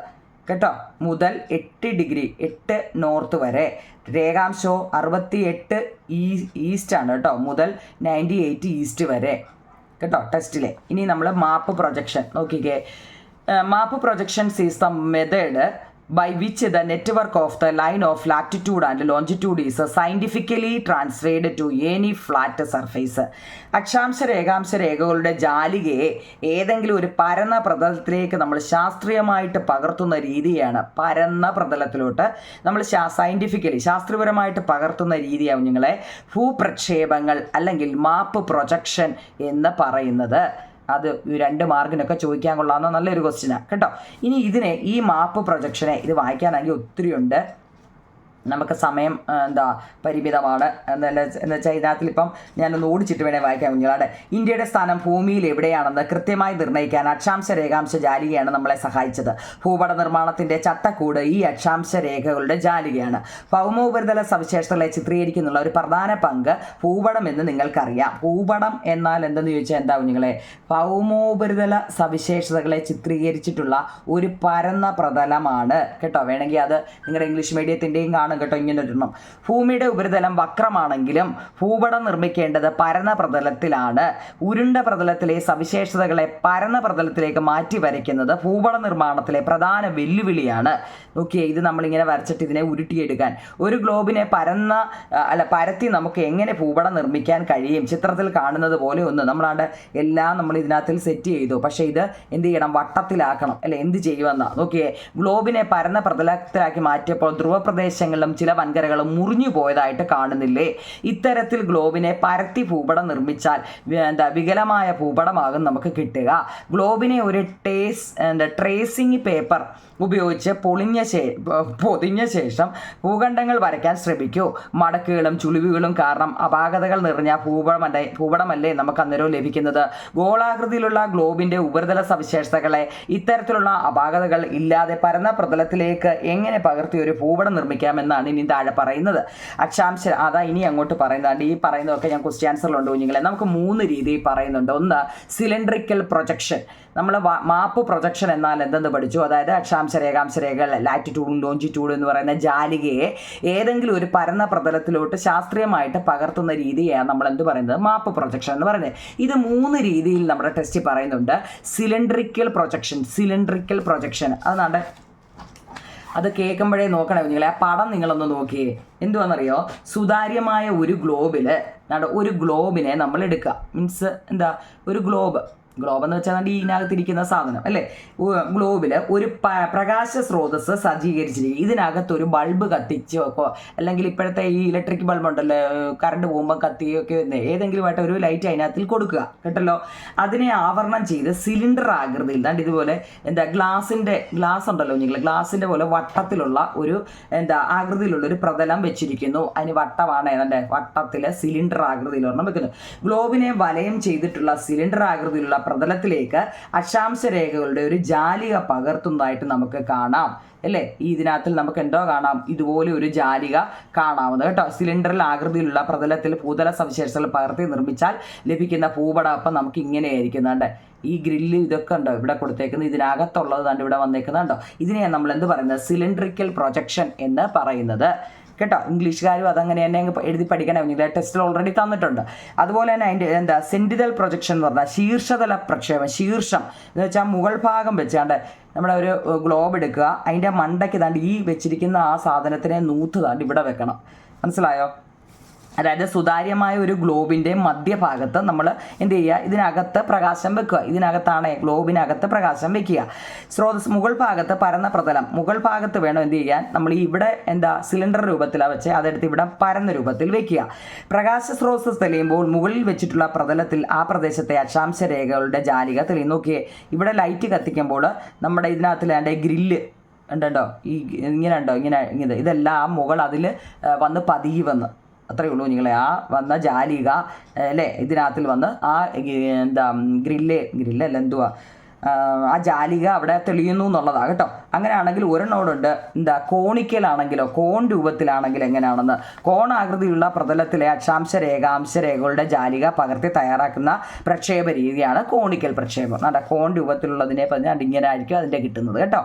കേട്ടോ മുതൽ 8 ഡിഗ്രി 8 നോർത്ത് വരെ. രേഖാംശവും 68 ഈസ്റ്റ് ആണ് കേട്ടോ മുതൽ 98 ഈസ്റ്റ് വരെ കേട്ടോ ടെസ്റ്റിലെ. ഇനി നമ്മൾ മാപ്പ് പ്രൊജക്ഷൻ നോക്കിക്കേ. Map projections is the method by which the network of the line of latitude and longitude is scientifically transferred to any flat surface. അക്ഷാംശ രേഖകളുടെ ജാലികയെ ഏതെങ്കിലും ഒരു പരന്ന പ്രതലത്തിലേക്ക് നമ്മൾ ശാസ്ത്രീയമായിട്ട് പകർത്തുന്ന രീതിയാണ്. പരന്ന പ്രതലത്തിലോട്ട് നമ്മൾ ശാസ്ത്രീയപരമായിട്ട് പകർത്തുന്ന രീതിയാവും നിങ്ങളെ ഭൂപ്രക്ഷേപങ്ങൾ അല്ലെങ്കിൽ മാപ്പ് പ്രൊജക്ഷൻ എന്ന് പറയുന്നത്. അത് 2 മാർക്കിനൊക്കെ ചോദിക്കാൻ കൊള്ളാവുന്ന നല്ലൊരു ക്വസ്റ്റ്യനാണ് കേട്ടോ. ഇനി ഈ മാപ്പ് പ്രൊജക്ഷനെ ഇത് വായിക്കാനാണെങ്കിൽ ഒത്തിരി ഉണ്ട്. നമുക്ക് സമയം പരിമിതമാണ് എന്ന് വെച്ചാൽ ഇതിനകത്തിലിപ്പം ഞാനൊന്ന് ഓടിച്ചിട്ട് വേണേൽ വായിക്കാം കുഞ്ഞുങ്ങളെ. ഇന്ത്യയുടെ സ്ഥാനം ഭൂമിയിൽ എവിടെയാണെന്ന് കൃത്യമായി നിർണ്ണയിക്കാൻ അക്ഷാംശ രേഖാംശ ജാലികയാണ് നമ്മളെ സഹായിച്ചത്. ഭൂപട നിർമ്മാണത്തിൻ്റെ ചട്ടക്കൂട് ഈ അക്ഷാംശ രേഖകളുടെ ജാലികയാണ്. ഭൗമോപരിതല സവിശേഷതകളെ ചിത്രീകരിക്കുന്നുള്ള ഒരു പ്രധാന പങ്ക് ഭൂപടം എന്ന് നിങ്ങൾക്കറിയാം. ഭൂപടം എന്നാൽ എന്തെന്ന് ചോദിച്ചാൽ എന്താ കുഞ്ഞുങ്ങളെ, ഭൗമോപരിതല സവിശേഷതകളെ ചിത്രീകരിച്ചിട്ടുള്ള ഒരു പരന്ന പ്രതലമാണ് കേട്ടോ. വേണമെങ്കിൽ അത് നിങ്ങളുടെ ഇംഗ്ലീഷ് മീഡിയത്തിൻ്റെയും കാണും കേട്ടോ. ഇങ്ങനെ ഒരെണ്ണം. ഭൂമിയുടെ ഉപരിതലം വക്രമാണെങ്കിലും ഭൂപടം നിർമ്മിക്കേണ്ടത് പരന്ന പ്രതലത്തിലാണ്. ഉരുണ്ട പ്രതലത്തിലെ സവിശേഷതകളെ പരന്ന പ്രതലത്തിലേക്ക് മാറ്റി വരയ്ക്കുന്നത് ഭൂപട നിർമ്മാണത്തിലെ പ്രധാന വെല്ലുവിളിയാണ്. നോക്കിയേ, ഇത് നമ്മളിങ്ങനെ വരച്ചിട്ട് ഇതിനെ ഉരുട്ടിയെടുക്കാൻ. ഒരു ഗ്ലോബിനെ പരത്തി നമുക്ക് എങ്ങനെ ഭൂപടം നിർമ്മിക്കാൻ കഴിയും? ചിത്രത്തിൽ കാണുന്നത് പോലെ നമ്മളാണ്ട് എല്ലാം നമ്മൾ ഇതിനകത്തിൽ സെറ്റ് ചെയ്തു. പക്ഷേ ഇത് എന്ത് ചെയ്യണം, വട്ടത്തിലാക്കണം അല്ലെ. എന്ത് ചെയ്യുമെന്നാ നോക്കിയേ. ഗ്ലോബിനെ പരന്ന പ്രതലത്തിലാക്കി മാറ്റിയപ്പോൾ ധ്രുവപ്രദേശങ്ങളിൽ പ്രദേശങ്ങളിലും ചില വൻകരകളും മുറിഞ്ഞു പോയതായിട്ട് കാണുന്നില്ലേ? ഇത്തരത്തിൽ ഗ്ലോബിനെ പരത്തി ഭൂപടം നിർമ്മിച്ചാൽ വികലമായ ഭൂപടമാകും നമുക്ക് കിട്ടുക. ഗ്ലോബിനെ ഒരു ട്രേസിംഗ് പേപ്പർ ഉപയോഗിച്ച് പൊതിഞ്ഞ ശേഷം ഭൂഖണ്ഡങ്ങൾ വരയ്ക്കാൻ ശ്രമിക്കൂ. മടക്കുകളും ചുളിവുകളും കാരണം അപാകതകൾ നിറഞ്ഞ ഭൂപടമല്ലേ നമുക്ക് അന്നേരവും ലഭിക്കുന്നത്. ഗോളാകൃതിയിലുള്ള ഗ്ലോബിന്റെ ഉപരിതല സവിശേഷതകളെ ഇത്തരത്തിലുള്ള അപാകതകൾ ഇല്ലാതെ പരന്ന പ്രതലത്തിലേക്ക് എങ്ങനെ പകർത്തി ഒരു ഭൂപടം നിർമ്മിക്കാമെന്നാണ് ഇനി താഴെ പറയുന്നത്. അക്ഷാംശ അതാ ഇനി അങ്ങോട്ട് പറയുന്നതാണ്. ഈ പറയുന്നതൊക്കെ ഞാൻ ക്വസ്റ്റ്യൻ ആൻസറിലുണ്ട് കുഞ്ഞുങ്ങളെ. നമുക്ക് 3 രീതിയിൽ പറയുന്നുണ്ട്. ഒന്ന് സിലിണ്ടറിക്കൽ പ്രൊജക്ഷൻ. നമ്മൾ മാപ്പ് പ്രൊജക്ഷൻ എന്നാൽ എന്തെന്ന് പഠിച്ചു. അതായത് അക്ഷാംശ രേഖാംശ രേഖകൾ ലാറ്റിറ്റ്യൂഡും ലോഞ്ചിറ്റ്യൂഡും എന്ന് പറയുന്ന ജാലികയെ ഏതെങ്കിലും ഒരു പരന്ന പ്രതലത്തിലോട്ട് ശാസ്ത്രീയമായിട്ട് പകർത്തുന്ന രീതിയാണ് നമ്മൾ എന്ത് പറയുന്നത്, മാപ്പ് പ്രൊജക്ഷൻ എന്ന് പറയുന്നത്. ഇത് 3 രീതിയിൽ നമ്മുടെ ടെസ്റ്റ് പറയുന്നുണ്ട്. സിലിണ്ടറിക്കൽ പ്രൊജക്ഷൻ അതാണ്. അത് കേൾക്കുമ്പോഴേ നോക്കണേ നിങ്ങളെ. ആ പടം നിങ്ങളൊന്ന് നോക്കിയേ. എന്തുവാണെന്നറിയോ? സുതാര്യമായ ഒരു ഗ്ലോബിനെ നമ്മൾ എടുക്കുക. മീൻസ് എന്താ, ഒരു ഗ്ലോബ് എന്ന് വെച്ചാൽ ഇതിനകത്തിരിക്കുന്ന സാധനം അല്ലേ. ഗ്ലോബിൽ ഒരു പ്രകാശ സ്രോതസ് സജ്ജീകരിച്ചിരിക്കും. ഇതിനകത്തൊരു ബൾബ് കത്തിച്ച് വെക്കോ, അല്ലെങ്കിൽ ഇപ്പോഴത്തെ ഈ ഇലക്ട്രിക് ബൾബ് ഉണ്ടല്ലോ, കറണ്ട് പോകുമ്പോൾ കത്തിയൊക്കെ ഏതെങ്കിലുമായിട്ട് ഒരു ലൈറ്റ് അതിനകത്തിൽ കൊടുക്കുക കേട്ടല്ലോ. അതിനെ ആവരണം ചെയ്ത് സിലിണ്ടർ ആകൃതിയിൽ ഇതുപോലെ ഗ്ലാസ് ഉണ്ടല്ലോ നിങ്ങൾ, ഗ്ലാസിൻ്റെ പോലെ വട്ടത്തിലുള്ള ഒരു ആകൃതിയിലുള്ള ഒരു പ്രതലം വെച്ചിരിക്കുന്നു. അതിന് വട്ടമാണ് വട്ടത്തിലെ സിലിണ്ടർ ആകൃതിയിൽ ഒരെണ്ണം വെക്കുന്നത്. ഗ്ലോബിനെ വലയം ചെയ്തിട്ടുള്ള സിലിണ്ടർ ആകൃതിയിലുള്ള പ്രതലത്തിലേക്ക് അക്ഷാംശ രേഖകളുടെ ഒരു ജാലിക പകർത്തുന്നതായിട്ട് നമുക്ക് കാണാം അല്ലേ. ഇതിനകത്തിൽ നമുക്ക് എന്തോ കാണാം, ഇതുപോലെ ഒരു ജാലിക കാണാവുന്നത് കേട്ടോ. സിലിണ്ടറിൽ ആകൃതിയിലുള്ള പ്രതലത്തിൽ ഭൂതല സവിശേഷതകൾ പകർത്തി നിർമ്മിച്ചാൽ ലഭിക്കുന്ന ഭൂപടം അപ്പം നമുക്ക് ഇങ്ങനെയായിരിക്കുന്നുണ്ട്. ഈ ഗ്രില്ല് ഇതൊക്കെ ഉണ്ടോ ഇവിടെ കൊടുത്തേക്കുന്നത്, ഇതിനകത്തുള്ളത് കണ്ട് ഇവിടെ വന്നേക്കുന്നുണ്ടോ. ഇതിനെയാണ് നമ്മൾ എന്ത് പറയുന്നത്, സിലിണ്ടറിക്കൽ പ്രൊജക്ഷൻ എന്ന് പറയുന്നത് കേട്ടോ. ഇംഗ്ലീഷുകാരും അതങ്ങനെ തന്നെ എഴുതി പഠിക്കണം. നിങ്ങളുടെ ടെസ്റ്റിൽ ഓൾറെഡി തന്നിട്ടുണ്ട്. അതുപോലെ തന്നെ അതിൻ്റെ സെൻറ്റിനൽ പ്രൊജക്ഷൻ എന്ന് പറഞ്ഞാൽ ശീർഷതല പ്രക്ഷേപം. ശീർഷം എന്ന് വെച്ചാൽ മുകൾ ഭാഗം വെച്ചാണ്ട് നമ്മുടെ ഒരു ഗ്ലോബ് എടുക്കുക, അതിൻ്റെ മണ്ടയ്ക്ക് ഈ വെച്ചിരിക്കുന്ന ആ സാധനത്തിനെ നൂത്ത് ഇവിടെ വെക്കണം. മനസ്സിലായോ? അതായത് സുതാര്യമായ ഒരു ഗ്ലോബിൻ്റെ മധ്യഭാഗത്ത് നമ്മൾ എന്ത് ചെയ്യുക, ഇതിനകത്ത് പ്രകാശം വെക്കുക. ഇതിനകത്താണ് ഗ്ലോബിനകത്ത് പ്രകാശം വെക്കുക. സ്രോതസ് മുകൾ ഭാഗത്ത് പരന്ന പ്രതലം, മുകൾ ഭാഗത്ത് വേണം എന്ത് ചെയ്യാൻ, നമ്മൾ ഇവിടെ സിലിണ്ടർ രൂപത്തിലാണ് വെച്ച് അതെടുത്ത് ഇവിടെ പരന്ന രൂപത്തിൽ വെക്കുക. പ്രകാശ സ്രോതസ് തെളിയുമ്പോൾ മുകളിൽ വെച്ചിട്ടുള്ള പ്രതലത്തിൽ ആ പ്രദേശത്തെ അക്ഷാംശ രേഖകളുടെ ജാലിക തെളിയും. നോക്കിയേ, ഇവിടെ ലൈറ്റ് കത്തിക്കുമ്പോൾ നമ്മുടെ ഇതിനകത്തിൽ ഗ്രില്ല് ഉണ്ടോ, ഇങ്ങനെ ഇതെല്ലാം ആ മുകൾ അതിൽ വന്ന് പതിയെ വന്ന് അത്രയേ ഉള്ളൂ നിങ്ങളെ. ആ വന്ന ജാലിക അല്ലേ ഇതിനകത്തിൽ വന്ന് ആ ഗ്രില്ലല്ല എന്തുവാ ആ ജാലിക അവിടെ തെളിയുന്നു എന്നുള്ളതാണ് കേട്ടോ. അങ്ങനെയാണെങ്കിൽ ഒരെണ്ണോടുണ്ട് കോണിക്കലാണെങ്കിലോ കോൺ രൂപത്തിലാണെങ്കിൽ എങ്ങനെയാണെന്ന്, കോണാകൃതിയുള്ള പ്രതലത്തിലെ അക്ഷാംശ രേഖകളുടെ ജാലിക പകർത്തി തയ്യാറാക്കുന്ന പ്രക്ഷേപ രീതിയാണ് കോണിക്കൽ പ്രക്ഷേപം. കോൺ രൂപത്തിലുള്ളതിനെ പറഞ്ഞാൽ ഇങ്ങനെ ആയിരിക്കും അതിൻ്റെ കിട്ടുന്നത് കേട്ടോ.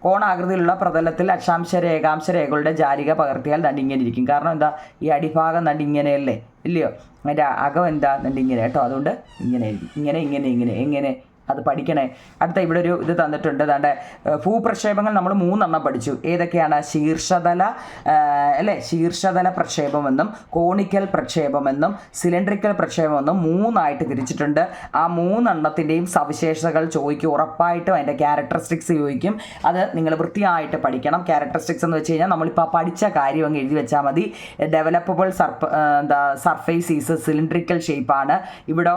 കോണാകൃതിയിലുള്ള പ്രതലത്തിൽ അക്ഷാംശ രേഖകളുടെ ജാലിക പകർത്തിയാൽ ഇങ്ങനെ ഇരിക്കും. കാരണം ഈ അടിഭാഗം ഇങ്ങനെയല്ലേ ഇല്ലയോ, അതിൻ്റെ അകം ഇങ്ങനെ കേട്ടോ. അതുകൊണ്ട് ഇങ്ങനെ എങ്ങനെ അത് പഠിക്കണേ. അടുത്ത ഇവിടെ ഒരു ഇത് തന്നിട്ടുണ്ട്. ഭൂപ്രക്ഷേപങ്ങൾ നമ്മൾ 3 പഠിച്ചു. ഏതൊക്കെയാണ്? ശീർഷതല പ്രക്ഷേപമെന്നും കോണിക്കൽ പ്രക്ഷേപമെന്നും സിലിണ്ടറിക്കൽ പ്രക്ഷേപമെന്നും 3 തിരിച്ചിട്ടുണ്ട്. ആ 3 സവിശേഷതകൾ ചോദിക്കും. ഉറപ്പായിട്ടും അതിൻ്റെ ക്യാരക്ടറിസ്റ്റിക്സ് ചോദിക്കും. അത് നിങ്ങൾ വൃത്തിയായിട്ട് പഠിക്കണം. ക്യാരക്ടറിസ്റ്റിക്സ് എന്ന് വെച്ച് കഴിഞ്ഞാൽ നമ്മളിപ്പോൾ പഠിച്ച കാര്യം അങ്ങ് എഴുതി വെച്ചാൽ മതി. ഡെവലപ്പബിൾ സർഫേസ് ഈസ് സിലിണ്ടറിക്കൽ ഷേപ്പാണ്. ഇവിടെ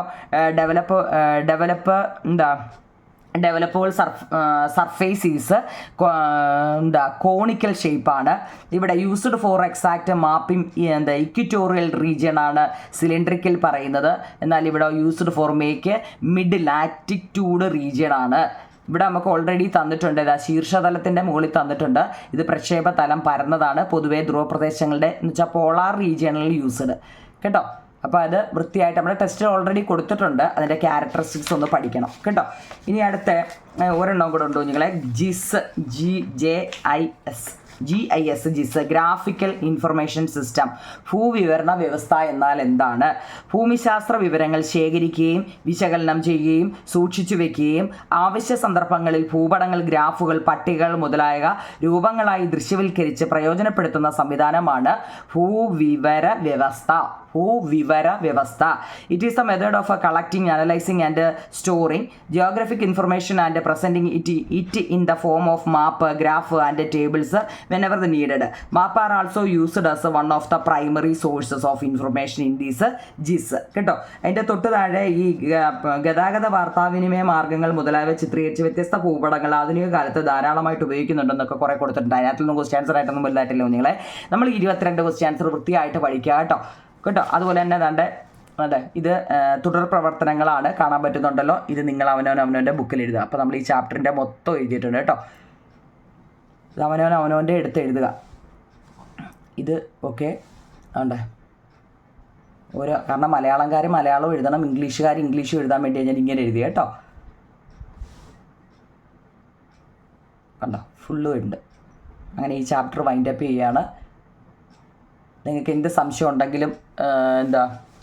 ഡെവലപ്പബിൾ സർഫേസ് ഈസ് കോണിക്കൽ ഷേപ്പാണ്. ഇവിടെ used for exact mapping equatorial region ആണ് സിലിണ്ടറിക്കൽ പറയുന്നത്. എന്നാൽ ഇവിടെ used for make mid latitude region ആണ്. ഇവിടെ നമുക്ക് ഓൾറെഡി തന്നിട്ടുണ്ട്. ശീർഷതലത്തിൻ്റെ മുകളിൽ തന്നിട്ടുണ്ട്. ഇത് പ്രക്ഷേപ തലം പരന്നതാണ്. പൊതുവേ ധ്രുവപ്രദേശങ്ങളുടെ എന്ന് വെച്ചാൽ പോളാർ റീജിയണിൽ യൂസ്ഡ് കേട്ടോ. അപ്പോൾ അത് വൃത്തിയായിട്ട് നമ്മുടെ ടെസ്റ്റ് ഓൾറെഡി കൊടുത്തിട്ടുണ്ട്. അതിൻ്റെ ക്യാരക്ടറിസ്റ്റിക്സ് ഒന്ന് പഠിക്കണം കേട്ടോ. ഇനി അടുത്ത ഒരെണ്ണം കൂടെ ഉണ്ടോ നിങ്ങളെ, GIS ഗ്രാഫിക്കൽ ഇൻഫർമേഷൻ സിസ്റ്റം. ഭൂവിവരണ വ്യവസ്ഥ എന്നാൽ എന്താണ്? ഭൂമിശാസ്ത്ര വിവരങ്ങൾ ശേഖരിക്കുകയും വിശകലനം ചെയ്യുകയും സൂക്ഷിച്ചു വയ്ക്കുകയും ആവശ്യ സന്ദർഭങ്ങളിൽ ഭൂപടങ്ങൾ, ഗ്രാഫുകൾ, പട്ടികകൾ മുതലായ രൂപങ്ങളായി ദൃശ്യവൽക്കരിച്ച് പ്രയോജനപ്പെടുത്തുന്ന സംവിധാനമാണ് ഭൂവിവര വ്യവസ്ഥ. It is the method of collecting, analyzing and storing geographic information and presenting it in the form of map, graph and tables whenever the needed. Map are also used as one of the primary sources of information in these GIS. കേട്ടോ, അതിൻ്റെ തൊട്ട് താഴെ ഈ ഗതാഗത വാർത്താവിനിമയ മാർഗ്ഗങ്ങൾ മുതലായവ ചിത്രീകരിച്ച് വ്യത്യസ്ത ഭൂപടങ്ങൾ ആധുനിക കാലത്ത് ധാരാളമായിട്ട് ഉപയോഗിക്കുന്നുണ്ടെന്നൊക്കെ കുറേ കൊടുത്തിട്ടുണ്ട്. അതിനകത്തൊന്നും ക്വസ്റ്റ്യൻ ആൻസർ ആയിട്ടൊന്നും വലുതായിട്ടില്ല കുഞ്ഞുങ്ങളെ. നമ്മൾ 22 ക്വസ്റ്റ്യൻ ആൻസർ വൃത്തിയായിട്ട് പഠിക്കുക കേട്ടോ. അതുപോലെ തന്നെ അതെ, ഇത് തുടർ പ്രവർത്തനങ്ങളാണ്, കാണാൻ പറ്റുന്നുണ്ടല്ലോ. ഇത് നിങ്ങൾ അവനവൻ്റെ ബുക്കിൽ എഴുതുക. അപ്പോൾ നമ്മൾ ഈ ചാപ്റ്ററിൻ്റെ മൊത്തം എഴുതിയിട്ടുണ്ട് കേട്ടോ. ഇത് അവനവൻ്റെ എടുത്ത് എഴുതുക. ഇത് ഓക്കെ ആണ്ടേ കാരണം മലയാളംകാർ മലയാളം എഴുതണം, ഇംഗ്ലീഷുകാർ ഇംഗ്ലീഷും എഴുതാൻ വേണ്ടി ഞാൻ ഇങ്ങനെ എഴുതി കേട്ടോ. കണ്ടോ, ഫുള്ളും ഉണ്ട്. അങ്ങനെ ഈ ചാപ്റ്റർ വൈൻഡപ്പ് ചെയ്യുകയാണ്. നിങ്ങൾക്ക് എന്ത് സംശയം ഉണ്ടെങ്കിലും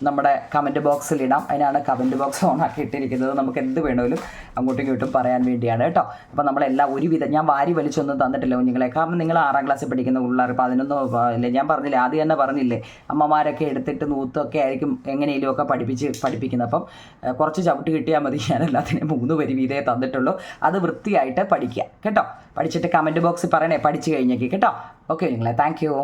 നമ്മുടെ കമൻറ്റ് ബോക്സിൽ ഇടാം. അതിനാണ് കമൻറ്റ് ബോക്സ് ഓണാക്കി ഇട്ടിരിക്കുന്നത്. നമുക്ക് എന്ത് വേണമെങ്കിലും അങ്ങോട്ടും ഇങ്ങോട്ടും പറയാൻ വേണ്ടിയാണ് കേട്ടോ. അപ്പോൾ നമ്മളെല്ലാം ഒരുവിധം ഞാൻ വാരി വലിച്ചൊന്നും തന്നിട്ടില്ല കുഞ്ഞുങ്ങളെ. കാരണം നിങ്ങൾ 6ാം ക്ലാസ്സിൽ പഠിക്കുന്ന പിള്ളേർ 11 ഇല്ലേ, ഞാൻ പറഞ്ഞില്ലേ, ആദ്യം തന്നെ പറഞ്ഞില്ലേ, അമ്മമാരൊക്കെ എടുത്തിട്ട് നൂത്തൊക്കെ ആയിരിക്കും എങ്ങനെയെങ്കിലുമൊക്കെ പഠിപ്പിക്കുന്നത്. അപ്പം കുറച്ച് ചവിട്ട് കിട്ടിയാൽ മതി. ഞാൻ എല്ലാത്തിനും 3 വരി വീതേ തന്നിട്ടുള്ളൂ. അത് വൃത്തിയായിട്ട് പഠിക്കുക കേട്ടോ. പഠിച്ചിട്ട് കമൻറ്റ് ബോക്സിൽ പറയണേ പഠിച്ചു കഴിഞ്ഞേക്ക് കേട്ടോ. ഓക്കെ കുഞ്ഞുങ്ങളെ, താങ്ക് യു.